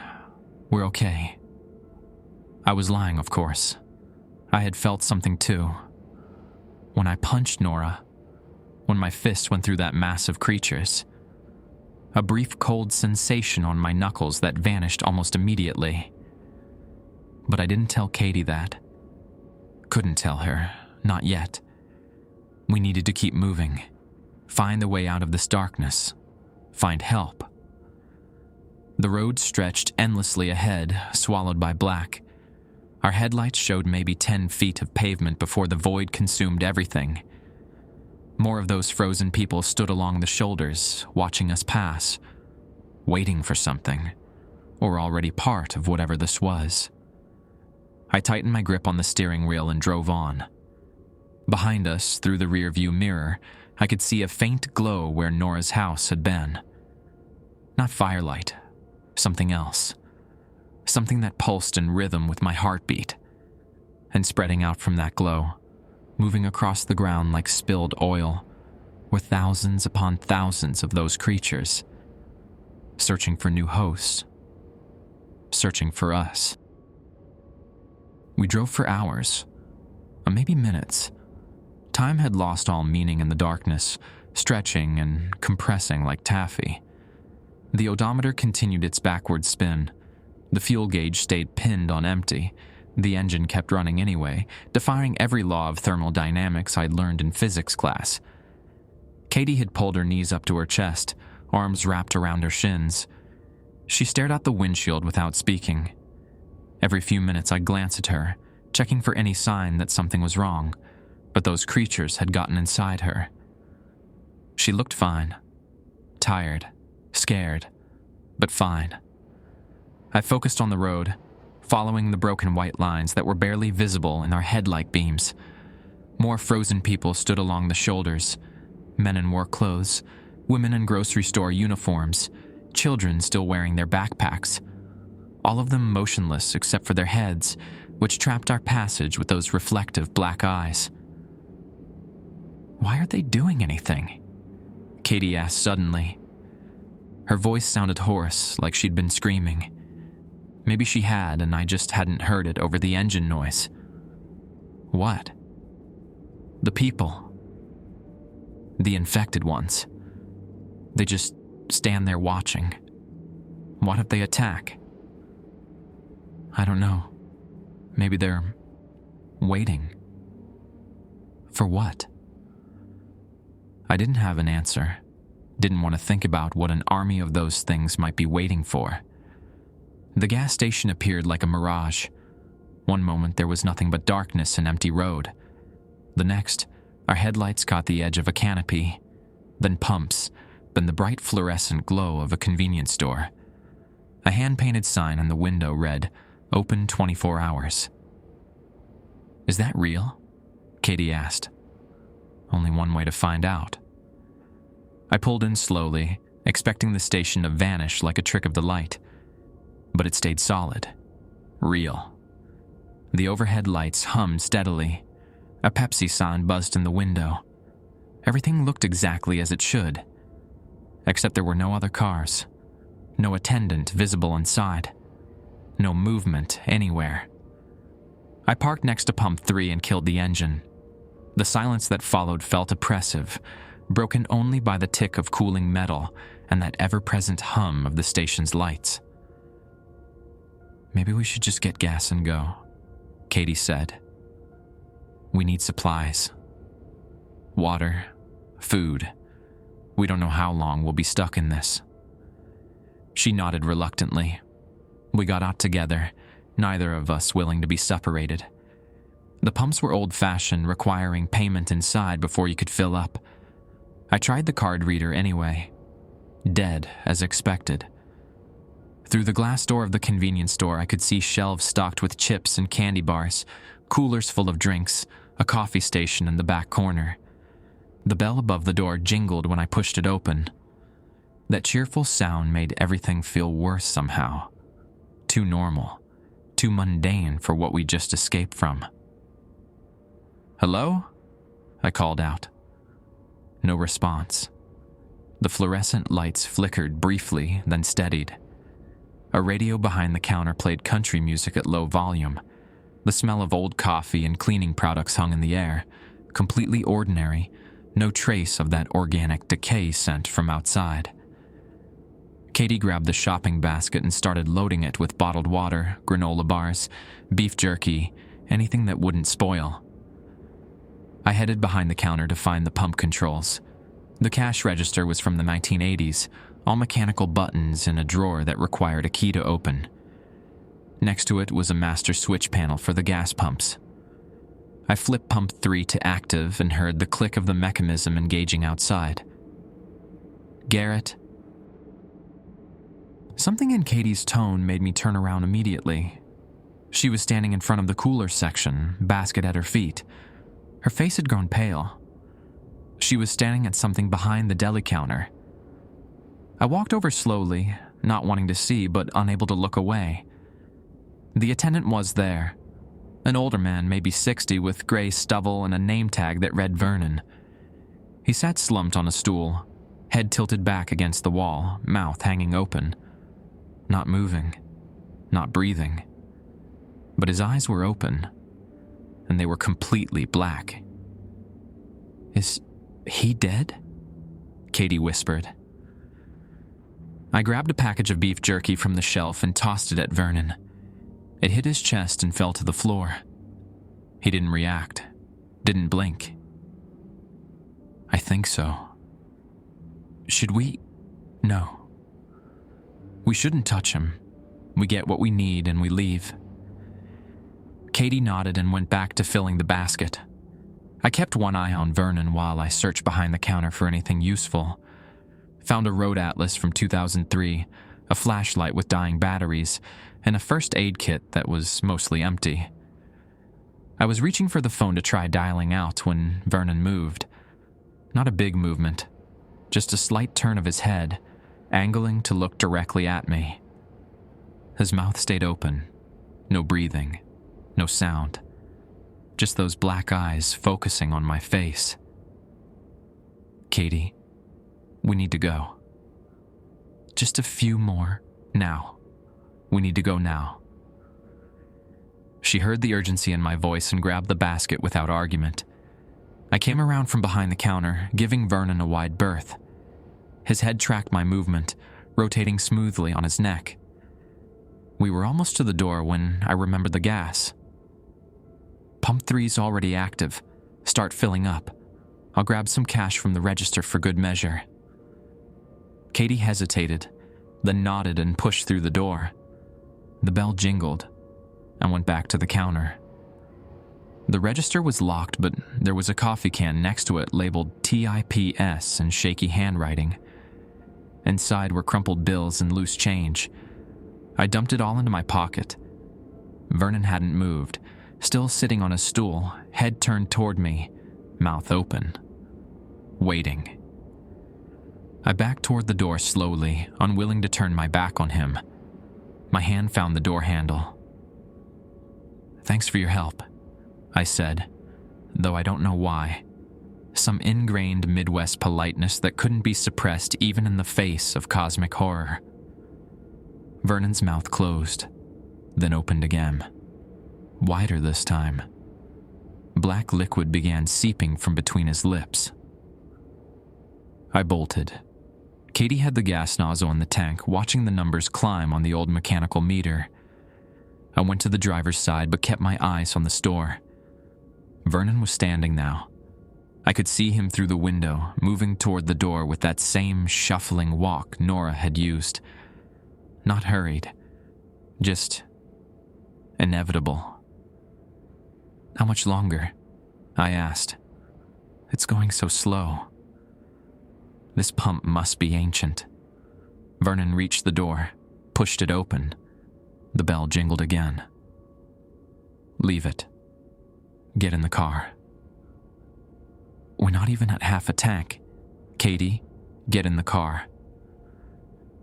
[SPEAKER 1] We're okay. I was lying, of course. I had felt something too. when I punched Nora, when my fist went through that mass of creatures. A brief cold sensation on my knuckles that vanished almost immediately. But I didn't tell Katie that. Couldn't tell her, not yet. We needed to keep moving, find a way out of this darkness, find help. The road stretched endlessly ahead, swallowed by black. Our headlights showed maybe 10 feet of pavement before the void consumed everything. More of those frozen people stood along the shoulders, watching us pass, waiting for something, or already part of whatever this was. I tightened my grip on the steering wheel and drove on. Behind us, through the rearview mirror, I could see a faint glow where Nora's house had been. Not firelight, something else. Something that pulsed in rhythm with my heartbeat. And spreading out from that glow, moving across the ground like spilled oil, were thousands upon thousands of those creatures, searching for new hosts, searching for us. We drove for hours, or maybe minutes. Time had lost all meaning in the darkness, stretching and compressing like taffy. The odometer continued its backward spin. The fuel gauge stayed pinned on empty. The engine kept running anyway, defying every law of thermodynamics I'd learned in physics class. Katie had pulled her knees up to her chest, arms wrapped around her shins. She stared out the windshield without speaking. Every few minutes I'd glance at her, checking for any sign that something was wrong, but those creatures had gotten inside her. She looked fine. Tired, scared, but fine. I focused on the road, following the broken white lines that were barely visible in our headlight beams. More frozen people stood along the shoulders, men in work clothes, women in grocery store uniforms, children still wearing their backpacks. All of them motionless except for their heads, which trapped our passage with those reflective black eyes. Why aren't they doing anything? Katie asked suddenly. Her voice sounded hoarse, like she'd been screaming. Maybe she had, and I just hadn't heard it over the engine noise. What? The people. The infected ones. They just stand there watching. What if they attack? I don't know. Maybe they're waiting. For what? I didn't have an answer. Didn't want to think about what an army of those things might be waiting for. The gas station appeared like a mirage. One moment there was nothing but darkness and empty road. The next, our headlights caught the edge of a canopy, then pumps, then the bright fluorescent glow of a convenience store. A hand-painted sign on the window read, "Open 24 hours." Is that real? Katie asked. Only one way to find out. I pulled in slowly, expecting the station to vanish like a trick of the light. But it stayed solid. Real. The overhead lights hummed steadily. A Pepsi sign buzzed in the window. Everything looked exactly as it should. Except there were no other cars. No attendant visible inside. No movement anywhere. I parked next to pump 3 and killed the engine. The silence that followed felt oppressive, broken only by the tick of cooling metal and that ever-present hum of the station's lights. Maybe we should just get gas and go, Katie said. We need supplies. Water, food. We don't know how long we'll be stuck in this. She nodded reluctantly. We got out together, neither of us willing to be separated. The pumps were old-fashioned, requiring payment inside before you could fill up. I tried the card reader anyway. Dead, as expected. Through the glass door of the convenience store, I could see shelves stocked with chips and candy bars, coolers full of drinks, a coffee station in the back corner. The bell above the door jingled when I pushed it open. That cheerful sound made everything feel worse somehow. Too normal, too mundane for what we just escaped from. "Hello?" I called out. No response. The fluorescent lights flickered briefly, then steadied. A radio behind the counter played country music at low volume. The smell of old coffee and cleaning products hung in the air, completely ordinary, no trace of that organic decay scent from outside. Katie grabbed the shopping basket and started loading it with bottled water, granola bars, beef jerky, anything that wouldn't spoil. I headed behind the counter to find the pump controls. The cash register was from the 1980s, all mechanical buttons in a drawer that required a key to open. Next to it was a master switch panel for the gas pumps. I flipped pump 3 to active and heard the click of the mechanism engaging outside. "Garrett?" Something in Katie's tone made me turn around immediately. She was standing in front of the cooler section, basket at her feet. Her face had grown pale. She was standing at something behind the deli counter. I walked over slowly, not wanting to see but unable to look away. The attendant was there. An older man, maybe 60, with gray stubble and a name tag that read Vernon. He sat slumped on a stool, head tilted back against the wall, mouth hanging open. Not moving, not breathing. But his eyes were open, and they were completely black. "Is he dead?" Katie whispered. I grabbed a package of beef jerky from the shelf and tossed it at Vernon. It hit his chest and fell to the floor. He didn't react, didn't blink. "I think so." "Should we?" "No. We shouldn't touch him. We get what we need and we leave." Katie nodded and went back to filling the basket. I kept one eye on Vernon while I searched behind the counter for anything useful. Found a road atlas from 2003, a flashlight with dying batteries, and a first aid kit that was mostly empty. I was reaching for the phone to try dialing out when Vernon moved. Not a big movement, just a slight turn of his head, angling to look directly at me. His mouth stayed open, no breathing, no sound, just those black eyes focusing on my face. "Katie, we need to go. Just a few more, now. We need to go now." She heard the urgency in my voice and grabbed the basket without argument. I came around from behind the counter, giving Vernon a wide berth. His head tracked my movement, rotating smoothly on his neck. We were almost to the door when I remembered the gas. "Pump 3's already active. Start filling up. I'll grab some cash from the register for good measure." Katie hesitated, then nodded and pushed through the door. The bell jingled and went back to the counter. The register was locked, but there was a coffee can next to it labeled TIPS in shaky handwriting. Inside were crumpled bills and loose change. I dumped it all into my pocket. Vernon hadn't moved, still sitting on his stool, head turned toward me, mouth open, waiting. I backed toward the door slowly, unwilling to turn my back on him. My hand found the door handle. "Thanks for your help," I said, though I don't know why. Some ingrained Midwest politeness that couldn't be suppressed even in the face of cosmic horror. Vernon's mouth closed, then opened again. Wider this time. Black liquid began seeping from between his lips. I bolted. Katie had the gas nozzle in the tank, watching the numbers climb on the old mechanical meter. I went to the driver's side but kept my eyes on the store. Vernon was standing now. I could see him through the window, moving toward the door with that same shuffling walk Nora had used. Not hurried, just inevitable. "How much longer?" I asked. "It's going so slow." This pump must be ancient. Vernon reached the door, pushed it open. The bell jingled again. "Leave it. Get in the car." "We're not even at half a tank. Katie, get in the car."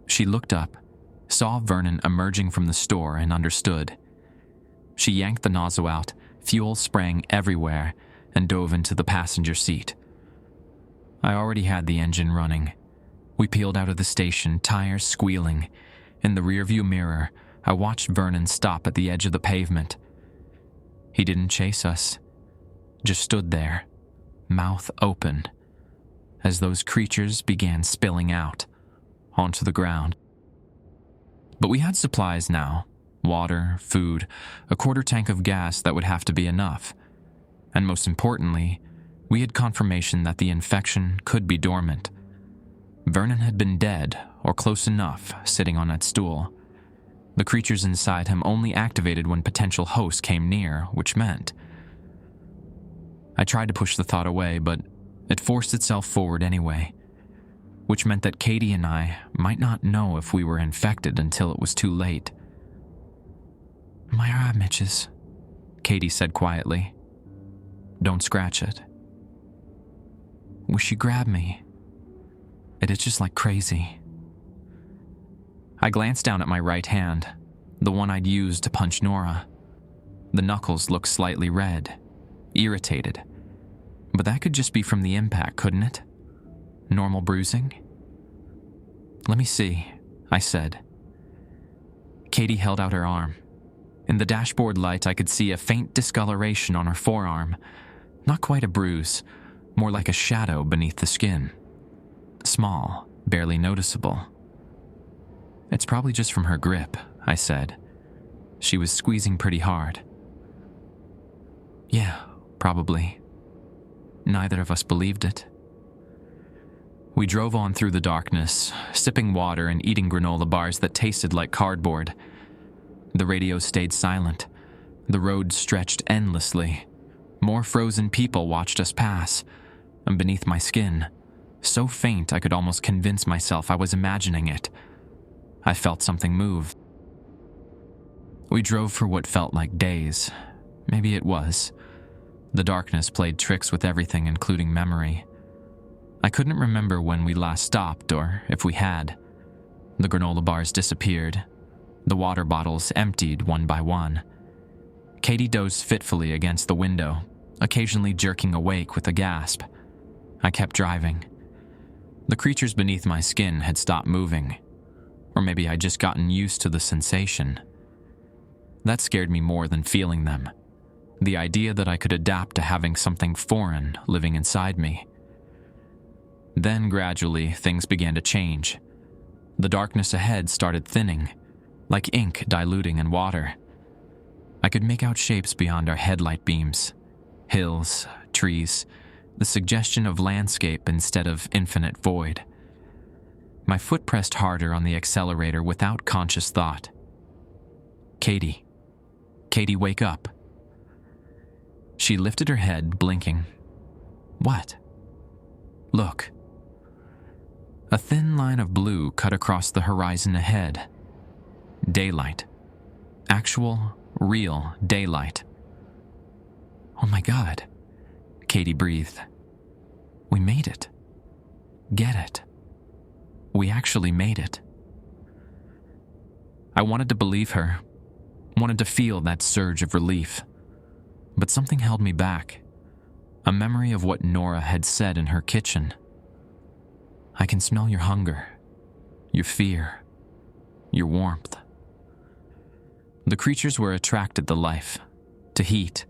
[SPEAKER 1] She looked up, saw Vernon emerging from the store, and understood. She yanked the nozzle out, fuel spraying everywhere, and dove into the passenger seat. I already had the engine running. We peeled out of the station, tires squealing. In the rearview mirror, I watched Vernon stop at the edge of the pavement. He didn't chase us, just stood there, mouth open, as those creatures began spilling out onto the ground. But we had supplies now: water, food, a quarter tank of gas that would have to be enough. And most importantly, we had confirmation that the infection could be dormant. Vernon had been dead, or close enough, sitting on that stool. The creatures inside him only activated when potential hosts came near, which meant... I tried to push the thought away, but it forced itself forward anyway, which meant that Katie and I might not know if we were infected until it was too late. "My arm itches," Katie said quietly. "Don't scratch it." "Wish you grabbed me. It itches like crazy." I glanced down at my right hand, the one I'd used to punch Nora. The knuckles looked slightly red, irritated. But that could just be from the impact, couldn't it? Normal bruising? "Let me see," I said. Katie held out her arm. In the dashboard light, I could see a faint discoloration on her forearm. Not quite a bruise, more like a shadow beneath the skin. Small, barely noticeable. "It's probably just from her grip," I said. "She was squeezing pretty hard." "Yeah, probably." Neither of us believed it. We drove on through the darkness, sipping water and eating granola bars that tasted like cardboard. The radio stayed silent. The road stretched endlessly. More frozen people watched us pass, and beneath my skin, so faint I could almost convince myself I was imagining it, I felt something move. We drove for what felt like days. Maybe it was. The darkness played tricks with everything, including memory. I couldn't remember when we last stopped, or if we had. The granola bars disappeared. The water bottles emptied one by one. Katie dozed fitfully against the window, occasionally jerking awake with a gasp. I kept driving. The creatures beneath my skin had stopped moving. Or maybe I'd just gotten used to the sensation. That scared me more than feeling them. The idea that I could adapt to having something foreign living inside me. Then gradually, things began to change. The darkness ahead started thinning, like ink diluting in water. I could make out shapes beyond our headlight beams. Hills, trees, the suggestion of landscape instead of infinite void. My foot pressed harder on the accelerator without conscious thought. "Katie. Katie, wake up." She lifted her head, blinking. "What?" "Look." A thin line of blue cut across the horizon ahead. Daylight. Actual, real daylight. "Oh my God," Katie breathed. "We made it. Get it. We actually made it." I wanted to believe her, wanted to feel that surge of relief. But something held me back. A memory of what Nora had said in her kitchen. "I can smell your hunger, your fear, your warmth." The creatures were attracted to life, to heat,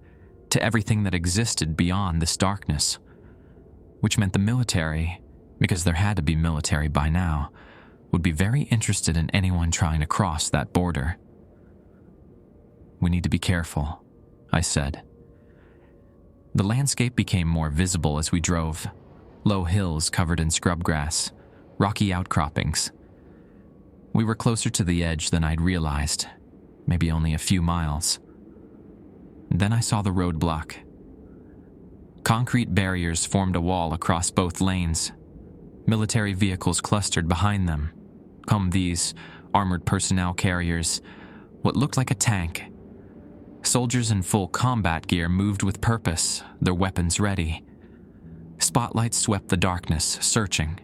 [SPEAKER 1] to everything that existed beyond this darkness. Which meant the military, because there had to be military by now, would be very interested in anyone trying to cross that border. "We need to be careful," I said. The landscape became more visible as we drove. Low hills covered in scrub grass, rocky outcroppings. We were closer to the edge than I'd realized, maybe only a few miles. Then I saw the roadblock. Concrete barriers formed a wall across both lanes. Military vehicles clustered behind them. These armored personnel carriers, what looked like a tank. Soldiers in full combat gear moved with purpose, their weapons ready. Spotlights swept the darkness, searching.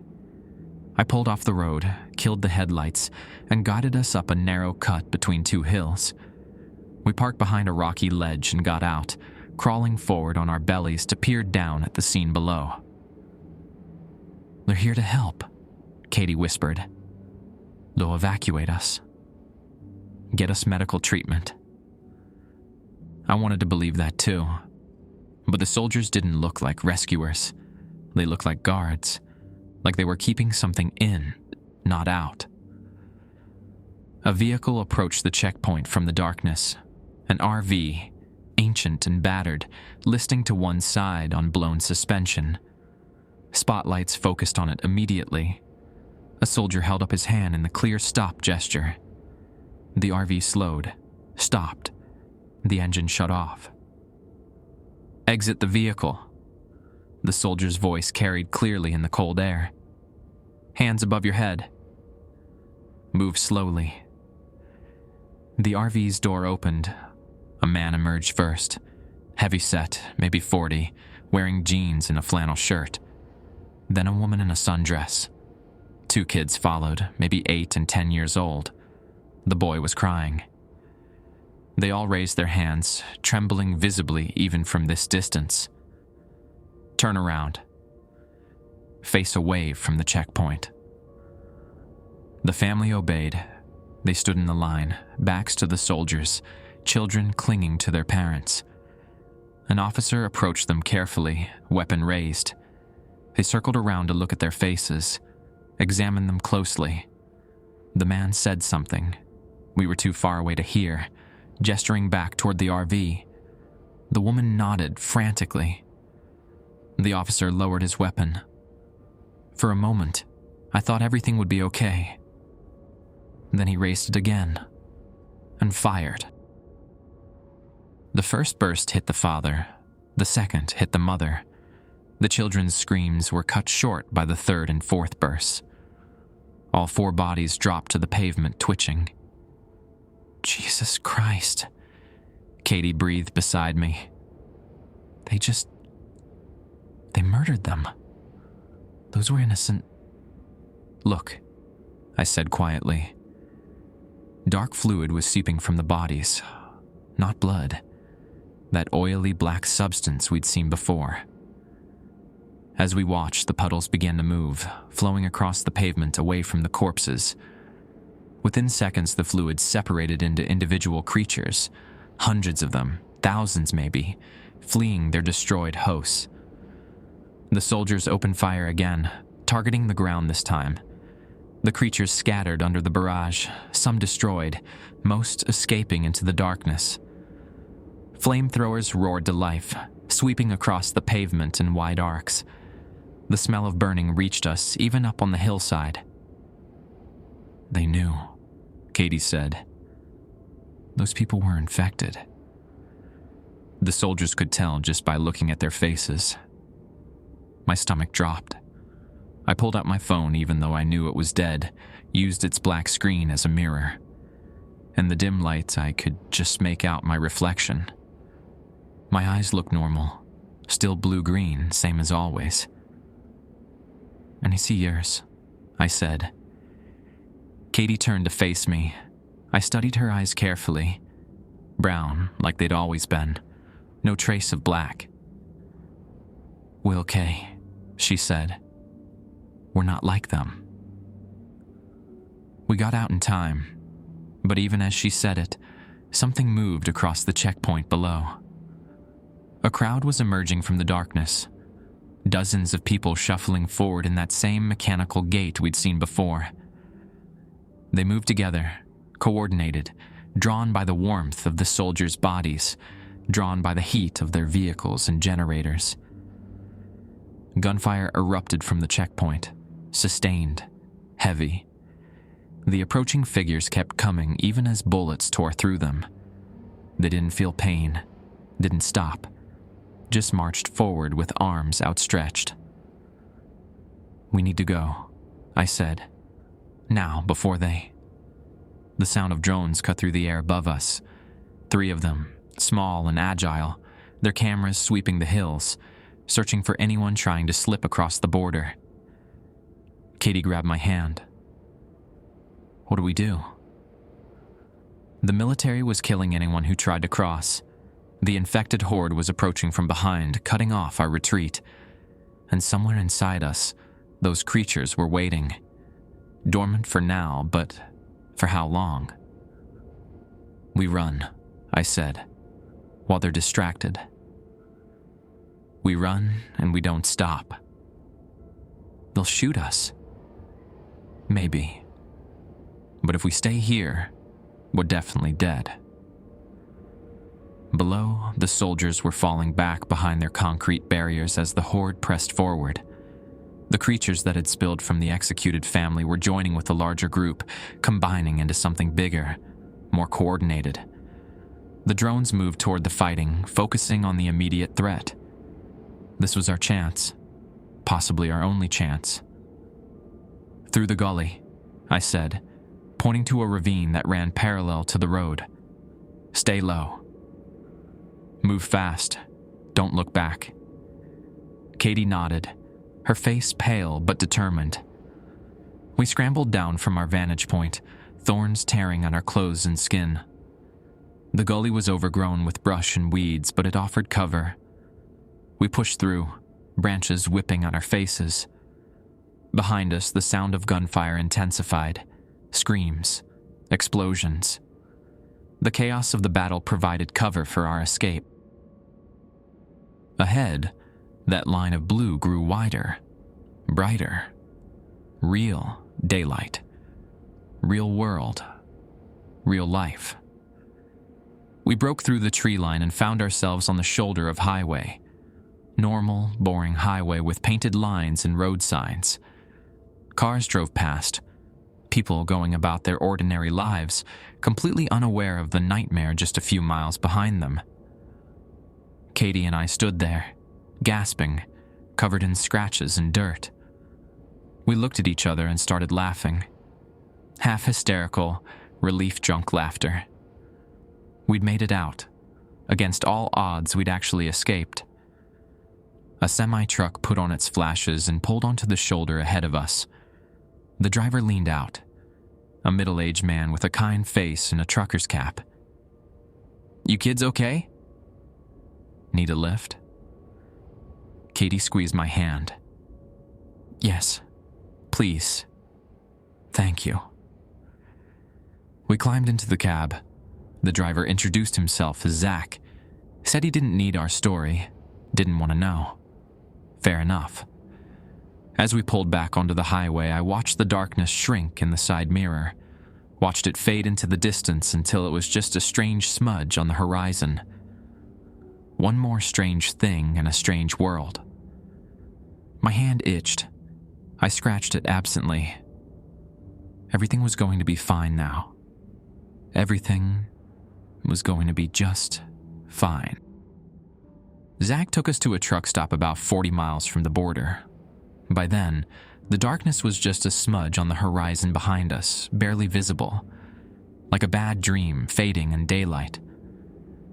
[SPEAKER 1] I pulled off the road, killed the headlights, and guided us up a narrow cut between two hills. We parked behind a rocky ledge and got out, crawling forward on our bellies to peer down at the scene below. "They're here to help," Katie whispered. "They'll evacuate us. Get us medical treatment." I wanted to believe that too, But the soldiers didn't look like rescuers. They looked like guards, like they were keeping something in, not out. A vehicle approached the checkpoint from the darkness. An RV, ancient and battered, listing to one side on blown suspension. Spotlights focused on it immediately. A soldier held up his hand in the clear stop gesture. The RV slowed, stopped. The engine shut off. "Exit the vehicle." The soldier's voice carried clearly in the cold air. "Hands above your head." "Move slowly." The RV's door opened. A man emerged first, heavy-set, maybe 40, wearing jeans and a flannel shirt. Then a woman in a sundress. 2 kids followed, maybe 8 and 10 years old. The boy was crying. They all raised their hands, trembling visibly even from this distance. "Turn around. Face away from the checkpoint." The family obeyed. They stood in the line, backs to the soldiers, children clinging to their parents. An officer approached them carefully, weapon raised. He circled around to look at their faces, examined them closely. The man said something. We were too far away to hear, gesturing back toward the RV. The woman nodded frantically. The officer lowered his weapon. For a moment, I thought everything would be okay. Then he raised it again and fired. The first burst hit the father. The second hit the mother. The children's screams were cut short by the third and fourth bursts. All 4 bodies dropped to the pavement, twitching. "Jesus Christ," Katie breathed beside me. They murdered them. Those were innocent. "Look," I said quietly. Dark fluid was seeping from the bodies. Not blood. That oily black substance we'd seen before. As we watched, the puddles began to move, flowing across the pavement away from the corpses. Within seconds, the fluid separated into individual creatures, hundreds of them, thousands maybe, fleeing their destroyed hosts. The soldiers opened fire again, targeting the ground this time. The creatures scattered under the barrage, some destroyed, most escaping into the darkness. Flamethrowers roared to life, sweeping across the pavement in wide arcs. The smell of burning reached us even up on the hillside. "They knew," Katie said. "Those people were infected." The soldiers could tell just by looking at their faces. My stomach dropped. I pulled out my phone even though I knew it was dead, used its black screen as a mirror. In the dim light, I could just make out my reflection. My eyes looked normal, still blue-green, same as always. "And I see yours," I said. Katie turned to face me. I studied her eyes carefully. Brown, like they'd always been. No trace of black. "We're okay," she said. "We're not like them." We got out in time, but even as she said it, something moved across the checkpoint below. A crowd was emerging from the darkness. Dozens of people shuffling forward in that same mechanical gait we'd seen before. They moved together, coordinated, drawn by the warmth of the soldiers' bodies, drawn by the heat of their vehicles and generators. Gunfire erupted from the checkpoint, sustained, heavy. The approaching figures kept coming even as bullets tore through them. They didn't feel pain, didn't stop, just marched forward with arms outstretched. "We need to go," I said. "Now, before they..." The sound of drones cut through the air above us. 3 of them, small and agile, their cameras sweeping the hills, searching for anyone trying to slip across the border. Katie grabbed my hand. "What do we do?" The military was killing anyone who tried to cross. The infected horde was approaching from behind, cutting off our retreat. And somewhere inside us, those creatures were waiting. Dormant for now, but for how long? "We run," I said, "while they're distracted." We run and we don't stop. They'll shoot us. Maybe. But if we stay here, we're definitely dead. Below, the soldiers were falling back behind their concrete barriers as the horde pressed forward. The creatures that had spilled from the executed family were joining with the larger group, combining into something bigger, more coordinated. The drones moved toward the fighting, focusing on the immediate threat. This was our chance, possibly our only chance. "Through the gully," I said, pointing to a ravine that ran parallel to the road. "Stay low. Move fast. Don't look back." Katie nodded, her face pale but determined. We scrambled down from our vantage point, thorns tearing at our clothes and skin. The gully was overgrown with brush and weeds, but it offered cover. We pushed through, branches whipping at our faces. Behind us, the sound of gunfire intensified. Screams, explosions. The chaos of the battle provided cover for our escape. Ahead, that line of blue grew wider, brighter. Real daylight. Real world. Real life. We broke through the tree line and found ourselves on the shoulder of highway. Normal, boring highway with painted lines and road signs. Cars drove past, people going about their ordinary lives, completely unaware of the nightmare just a few miles behind them. Katie and I stood there, gasping, covered in scratches and dirt. We looked at each other and started laughing. Half hysterical, relief-drunk laughter. We'd made it out. Against all odds, we'd actually escaped. A semi-truck put on its flashes and pulled onto the shoulder ahead of us. The driver leaned out, a middle-aged man with a kind face and a trucker's cap. "You kids okay? Need a lift?" Katie squeezed my hand. "Yes, please. Thank you." We climbed into the cab. The driver introduced himself as Zach, said he didn't need our story, didn't want to know. Fair enough. As we pulled back onto the highway, I watched the darkness shrink in the side mirror, watched it fade into the distance until it was just a strange smudge on the horizon. One more strange thing in a strange world. My hand itched. I scratched it absently. Everything was going to be fine now. Everything was going to be just fine. Zach took us to a truck stop about 40 miles from the border. By then, the darkness was just a smudge on the horizon behind us, barely visible, like a bad dream fading in daylight.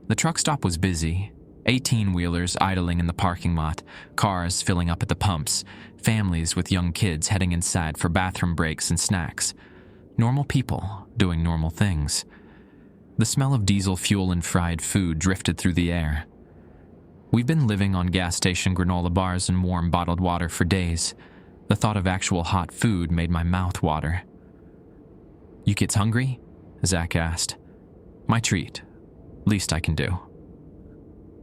[SPEAKER 1] The truck stop was busy, 18-wheelers idling in the parking lot, cars filling up at the pumps, families with young kids heading inside for bathroom breaks and snacks. Normal people doing normal things. The smell of diesel fuel and fried food drifted through the air. We've been living on gas station granola bars and warm bottled water for days. The thought of actual hot food made my mouth water. "You kids hungry?" Zach asked. "My treat. Least I can do."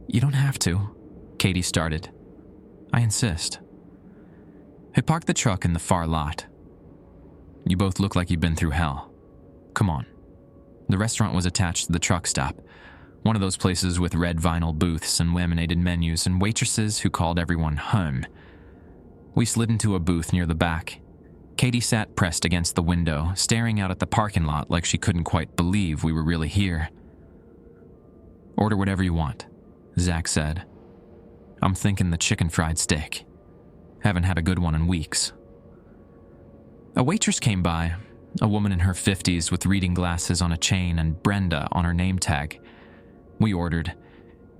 [SPEAKER 1] "You don't have to," Katie started. "I insist." I parked the truck in the far lot. "You both look like you've been through hell. Come on." The restaurant was attached to the truck stop. One of those places with red vinyl booths and laminated menus and waitresses who called everyone home. We slid into a booth near the back. Katie sat pressed against the window, staring out at the parking lot like she couldn't quite believe we were really here. "Order whatever you want," Zach said. "I'm thinking the chicken fried steak. Haven't had a good one in weeks." A waitress came by, a woman in her 50s with reading glasses on a chain and Brenda on her name tag. We ordered.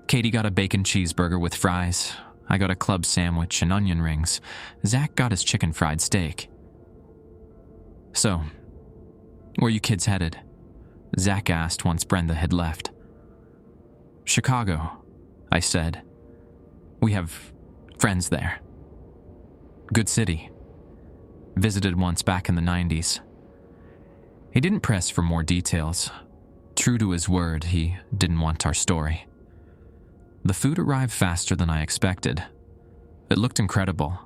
[SPEAKER 1] Katie got a bacon cheeseburger with fries. I got a club sandwich and onion rings. Zach got his chicken fried steak. "So, where you kids headed?" Zach asked once Brenda had left. "Chicago," I said. "We have friends there. Good city. Visited once back in the 90s. He didn't press for more details. True to his word, he didn't want our story. The food arrived faster than I expected. It looked incredible.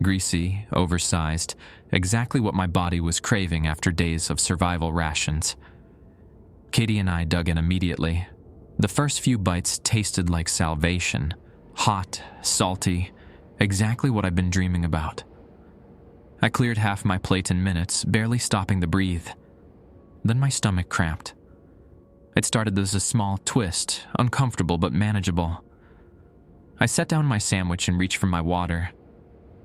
[SPEAKER 1] Greasy, oversized, exactly what my body was craving after days of survival rations. Katie and I dug in immediately. The first few bites tasted like salvation. Hot, salty, exactly what I've been dreaming about. I cleared half my plate in minutes, barely stopping to breathe. Then my stomach cramped. It started as a small twist, uncomfortable but manageable. I set down my sandwich and reached for my water.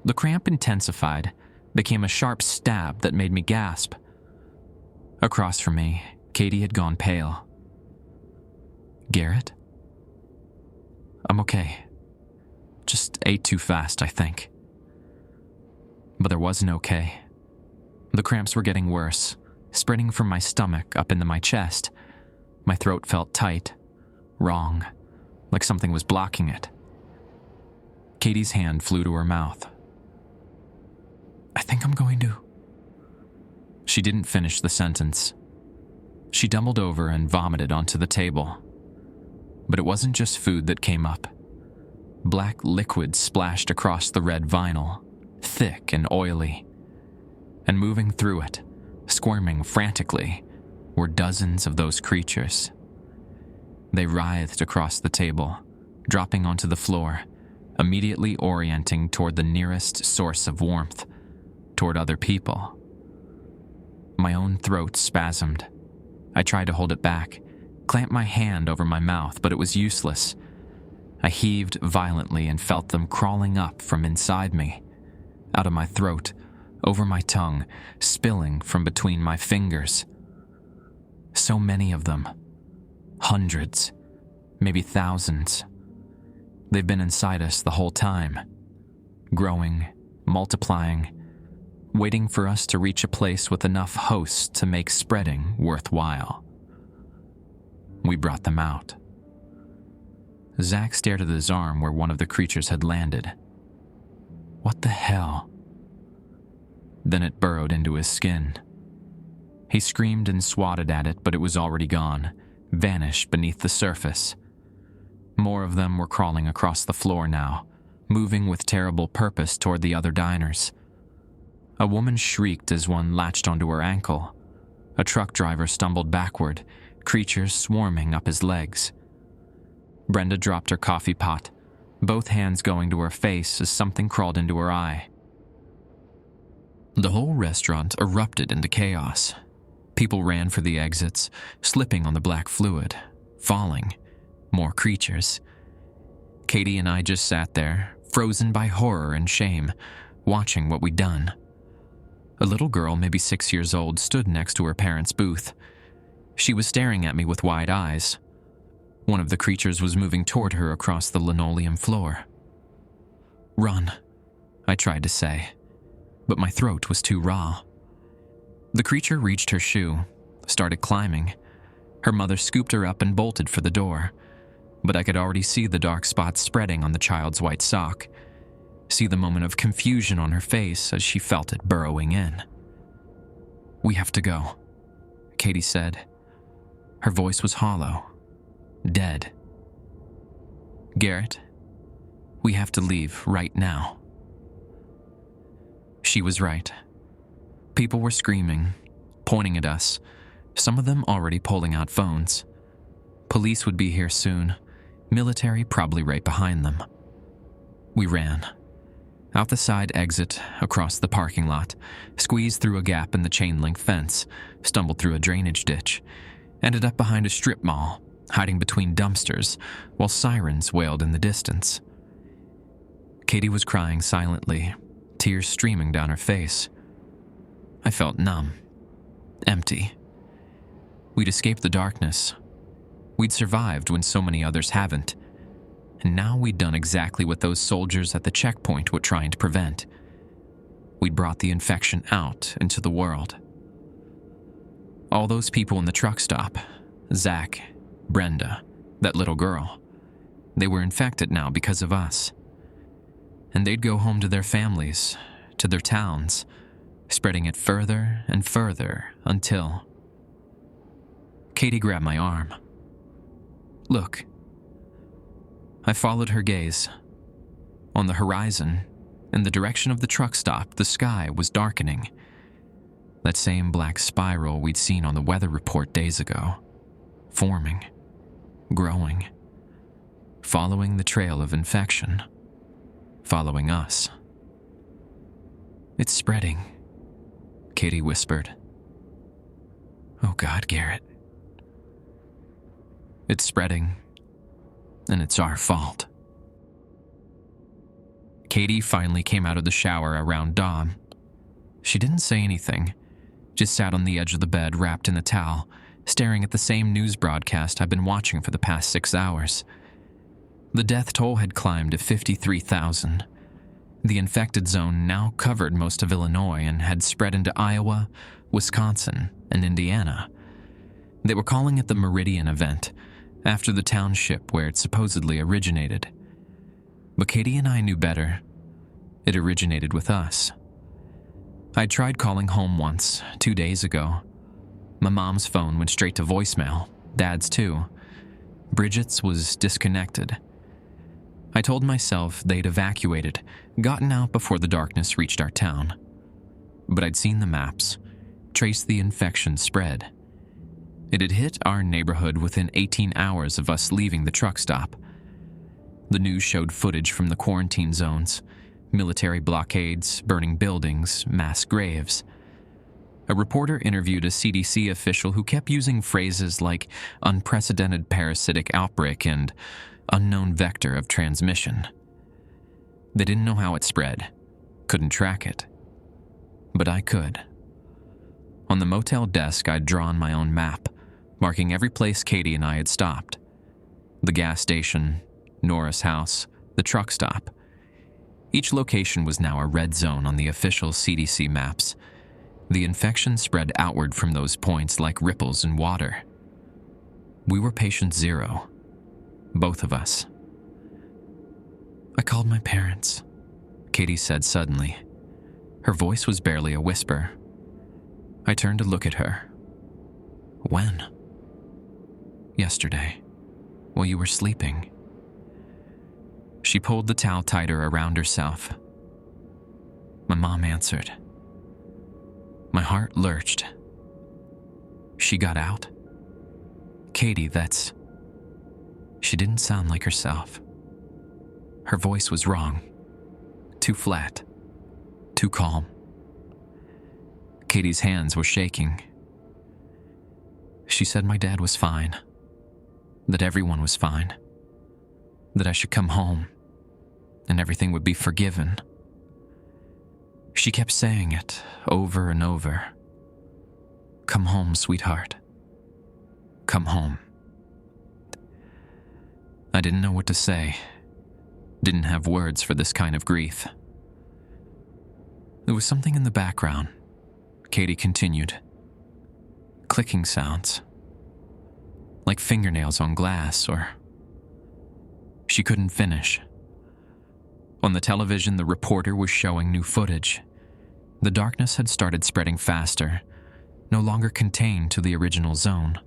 [SPEAKER 1] The cramp intensified, became a sharp stab that made me gasp. Across from me, Katie had gone pale. Garrett? I'm okay. Just ate too fast, I think. But there was an okay. The cramps were getting worse, spreading from my stomach up into my chest. My throat felt tight, wrong, like something was blocking it. Katie's hand flew to her mouth. I think I'm going to... She didn't finish the sentence. She doubled over and vomited onto the table. But it wasn't just food that came up. Black liquid splashed across the red vinyl, thick and oily. And moving through it, squirming frantically, were dozens of those creatures. They writhed across the table, dropping onto the floor, immediately orienting toward the nearest source of warmth, toward other people. My own throat spasmed. I tried to hold it back, clamped my hand over my mouth, but it was useless. I heaved violently and felt them crawling up from inside me, out of my throat, over my tongue, spilling from between my fingers. So many of them. Hundreds, maybe thousands. They've been inside us the whole time, growing, multiplying, waiting for us to reach a place with enough hosts to make spreading worthwhile. We brought them out. Zach stared at his arm where one of the creatures had landed. What the hell? Then it burrowed into his skin. He screamed and swatted at it, but it was already gone, vanished beneath the surface. More of them were crawling across the floor now, moving with terrible purpose toward the other diners. A woman shrieked as one latched onto her ankle. A truck driver stumbled backward, creatures swarming up his legs. Brenda dropped her coffee pot, both hands going to her face as something crawled into her eye. The whole restaurant erupted into chaos. People ran for the exits, slipping on the black fluid, falling. More creatures. Katie and I just sat there, frozen by horror and shame, watching what we'd done. A little girl, maybe 6 years old, stood next to her parents' booth. She was staring at me with wide eyes. One of the creatures was moving toward her across the linoleum floor. Run, I tried to say, but my throat was too raw. The creature reached her shoe, started climbing. Her mother scooped her up and bolted for the door, but I could already see the dark spots spreading on the child's white sock, see the moment of confusion on her face as she felt it burrowing in. We have to go, Katie said. Her voice was hollow, dead. Garrett, we have to leave right now. She was right. People were screaming, pointing at us, some of them already pulling out phones. Police would be here soon, military probably right behind them. We ran. Out the side exit, across the parking lot, squeezed through a gap in the chain-link fence, stumbled through a drainage ditch, ended up behind a strip mall, hiding between dumpsters, while sirens wailed in the distance. Katie was crying silently, tears streaming down her face. I felt numb, empty. We'd escaped the darkness. We'd survived when so many others haven't. And now we'd done exactly what those soldiers at the checkpoint were trying to prevent. We'd brought the infection out into the world. All those people in the truck stop, Zach, Brenda, that little girl, they were infected now because of us. And they'd go home to their families, to their towns, spreading it further and further until... Katie grabbed my arm. Look. I followed her gaze. On the horizon, in the direction of the truck stop, the sky was darkening. That same black spiral we'd seen on the weather report days ago. Forming. Growing. Following the trail of infection. Following us. "It's spreading," Katie whispered. "Oh God, Garrett. It's spreading, and it's our fault." Katie finally came out of the shower around dawn. She didn't say anything, just sat on the edge of the bed wrapped in a towel, staring at the same news broadcast I've been watching for the past 6 hours. The death toll had climbed to 53,000. The infected zone now covered most of Illinois and had spread into Iowa, Wisconsin, and Indiana. They were calling it the Meridian event, after the township where it supposedly originated. But Katie and I knew better. It originated with us. I tried calling home once, 2 days ago. My mom's phone went straight to voicemail, Dad's too. Bridget's was disconnected. I told myself they'd evacuated, gotten out before the darkness reached our town. But I'd seen the maps, traced the infection spread. It had hit our neighborhood within 18 hours of us leaving the truck stop. The news showed footage from the quarantine zones, military blockades, burning buildings, mass graves. A reporter interviewed a CDC official who kept using phrases like unprecedented parasitic outbreak and unknown vector of transmission. They didn't know how it spread, couldn't track it. But I could. On the motel desk, I'd drawn my own map, marking every place Katie and I had stopped. The gas station, Nora's house, the truck stop. Each location was now a red zone on the official CDC maps. The infection spread outward from those points like ripples in water. We were patient zero. Both of us. "I called my parents," Katie said suddenly. Her voice was barely a whisper. I turned to look at her. "When?" "Yesterday, while you were sleeping." She pulled the towel tighter around herself. My mom answered. My heart lurched. She got out? Katie, that's... She didn't sound like herself. Her voice was wrong. Too flat. Too calm. Katie's hands were shaking. She said my dad was fine. That everyone was fine. That I should come home. And everything would be forgiven. She kept saying it over and over. Come home, sweetheart. Come home. I didn't know what to say. Didn't have words for this kind of grief. There was something in the background, Katie continued. Clicking sounds. Like fingernails on glass, or... She couldn't finish. On the television, the reporter was showing new footage. The darkness had started spreading faster, no longer contained to the original zone.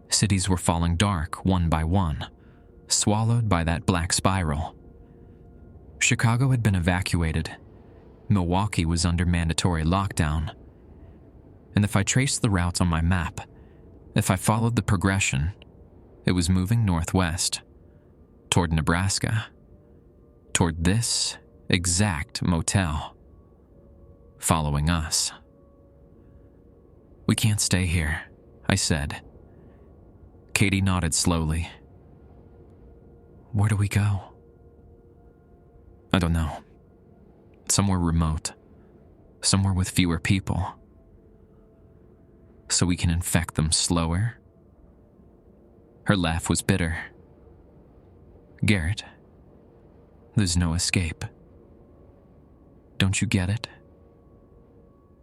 [SPEAKER 1] Cities were falling dark one by one, swallowed by that black spiral. Chicago had been evacuated. Milwaukee was under mandatory lockdown. And if I traced the route on my map, if I followed the progression, it was moving northwest, toward Nebraska, toward this exact motel, following us. We can't stay here, I said. Katie nodded slowly. Where do we go? I don't know. Somewhere remote. Somewhere with fewer people. So we can infect them slower? Her laugh was bitter. Garrett, there's no escape. Don't you get it?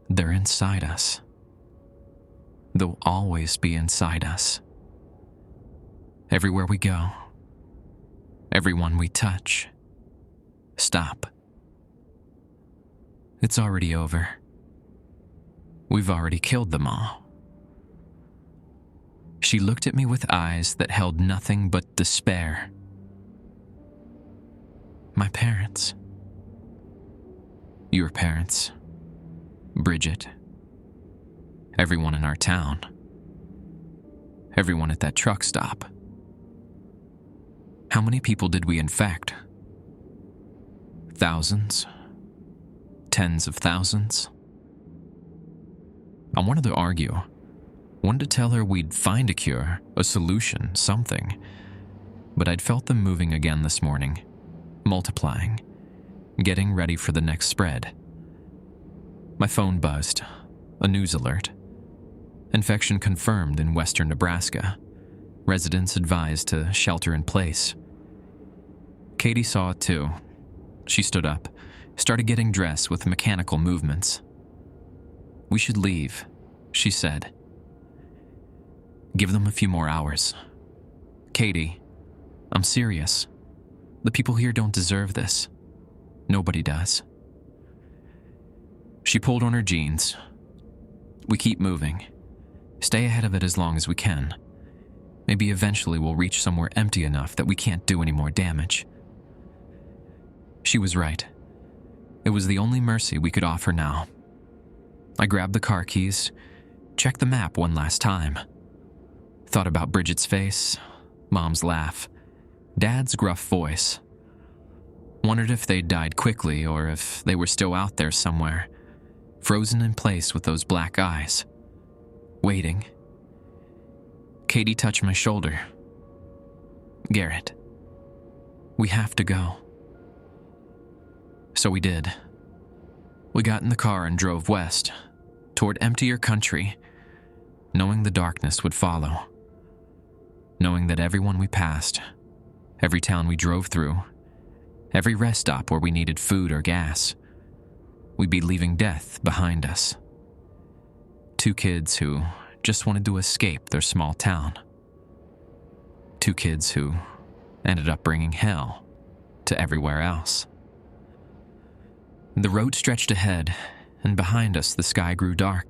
[SPEAKER 1] They're inside us. They'll always be inside us. Everywhere we go, everyone we touch. Stop. It's already over. We've already killed them all. She looked at me with eyes that held nothing but despair. My parents. Your parents. Bridget. Everyone in our town. Everyone at that truck stop. How many people did we infect? Thousands? Tens of thousands? I wanted to argue. Wanted to tell her we'd find a cure, a solution, something. But I'd felt them moving again this morning, multiplying, getting ready for the next spread. My phone buzzed, a news alert. Infection confirmed in western Nebraska. Residents advised to shelter in place. Katie saw it too. She stood up, started getting dressed with mechanical movements. "We should leave," she said. "Give them a few more hours. Katie, I'm serious. The people here don't deserve this. Nobody does." She pulled on her jeans. "We keep moving. Stay ahead of it as long as we can. Maybe eventually we'll reach somewhere empty enough that we can't do any more damage." She was right. It was the only mercy we could offer now. I grabbed the car keys, checked the map one last time. Thought about Bridget's face, Mom's laugh, Dad's gruff voice. Wondered if they'd died quickly or if they were still out there somewhere, frozen in place with those black eyes, waiting. Katie touched my shoulder. "Garrett, we have to go." So we did. We got in the car and drove west, toward emptier country, knowing the darkness would follow. Knowing that everyone we passed, every town we drove through, every rest stop where we needed food or gas, we'd be leaving death behind us. Two kids who just wanted to escape their small town. Two kids who ended up bringing hell to everywhere else. The road stretched ahead, and behind us the sky grew dark.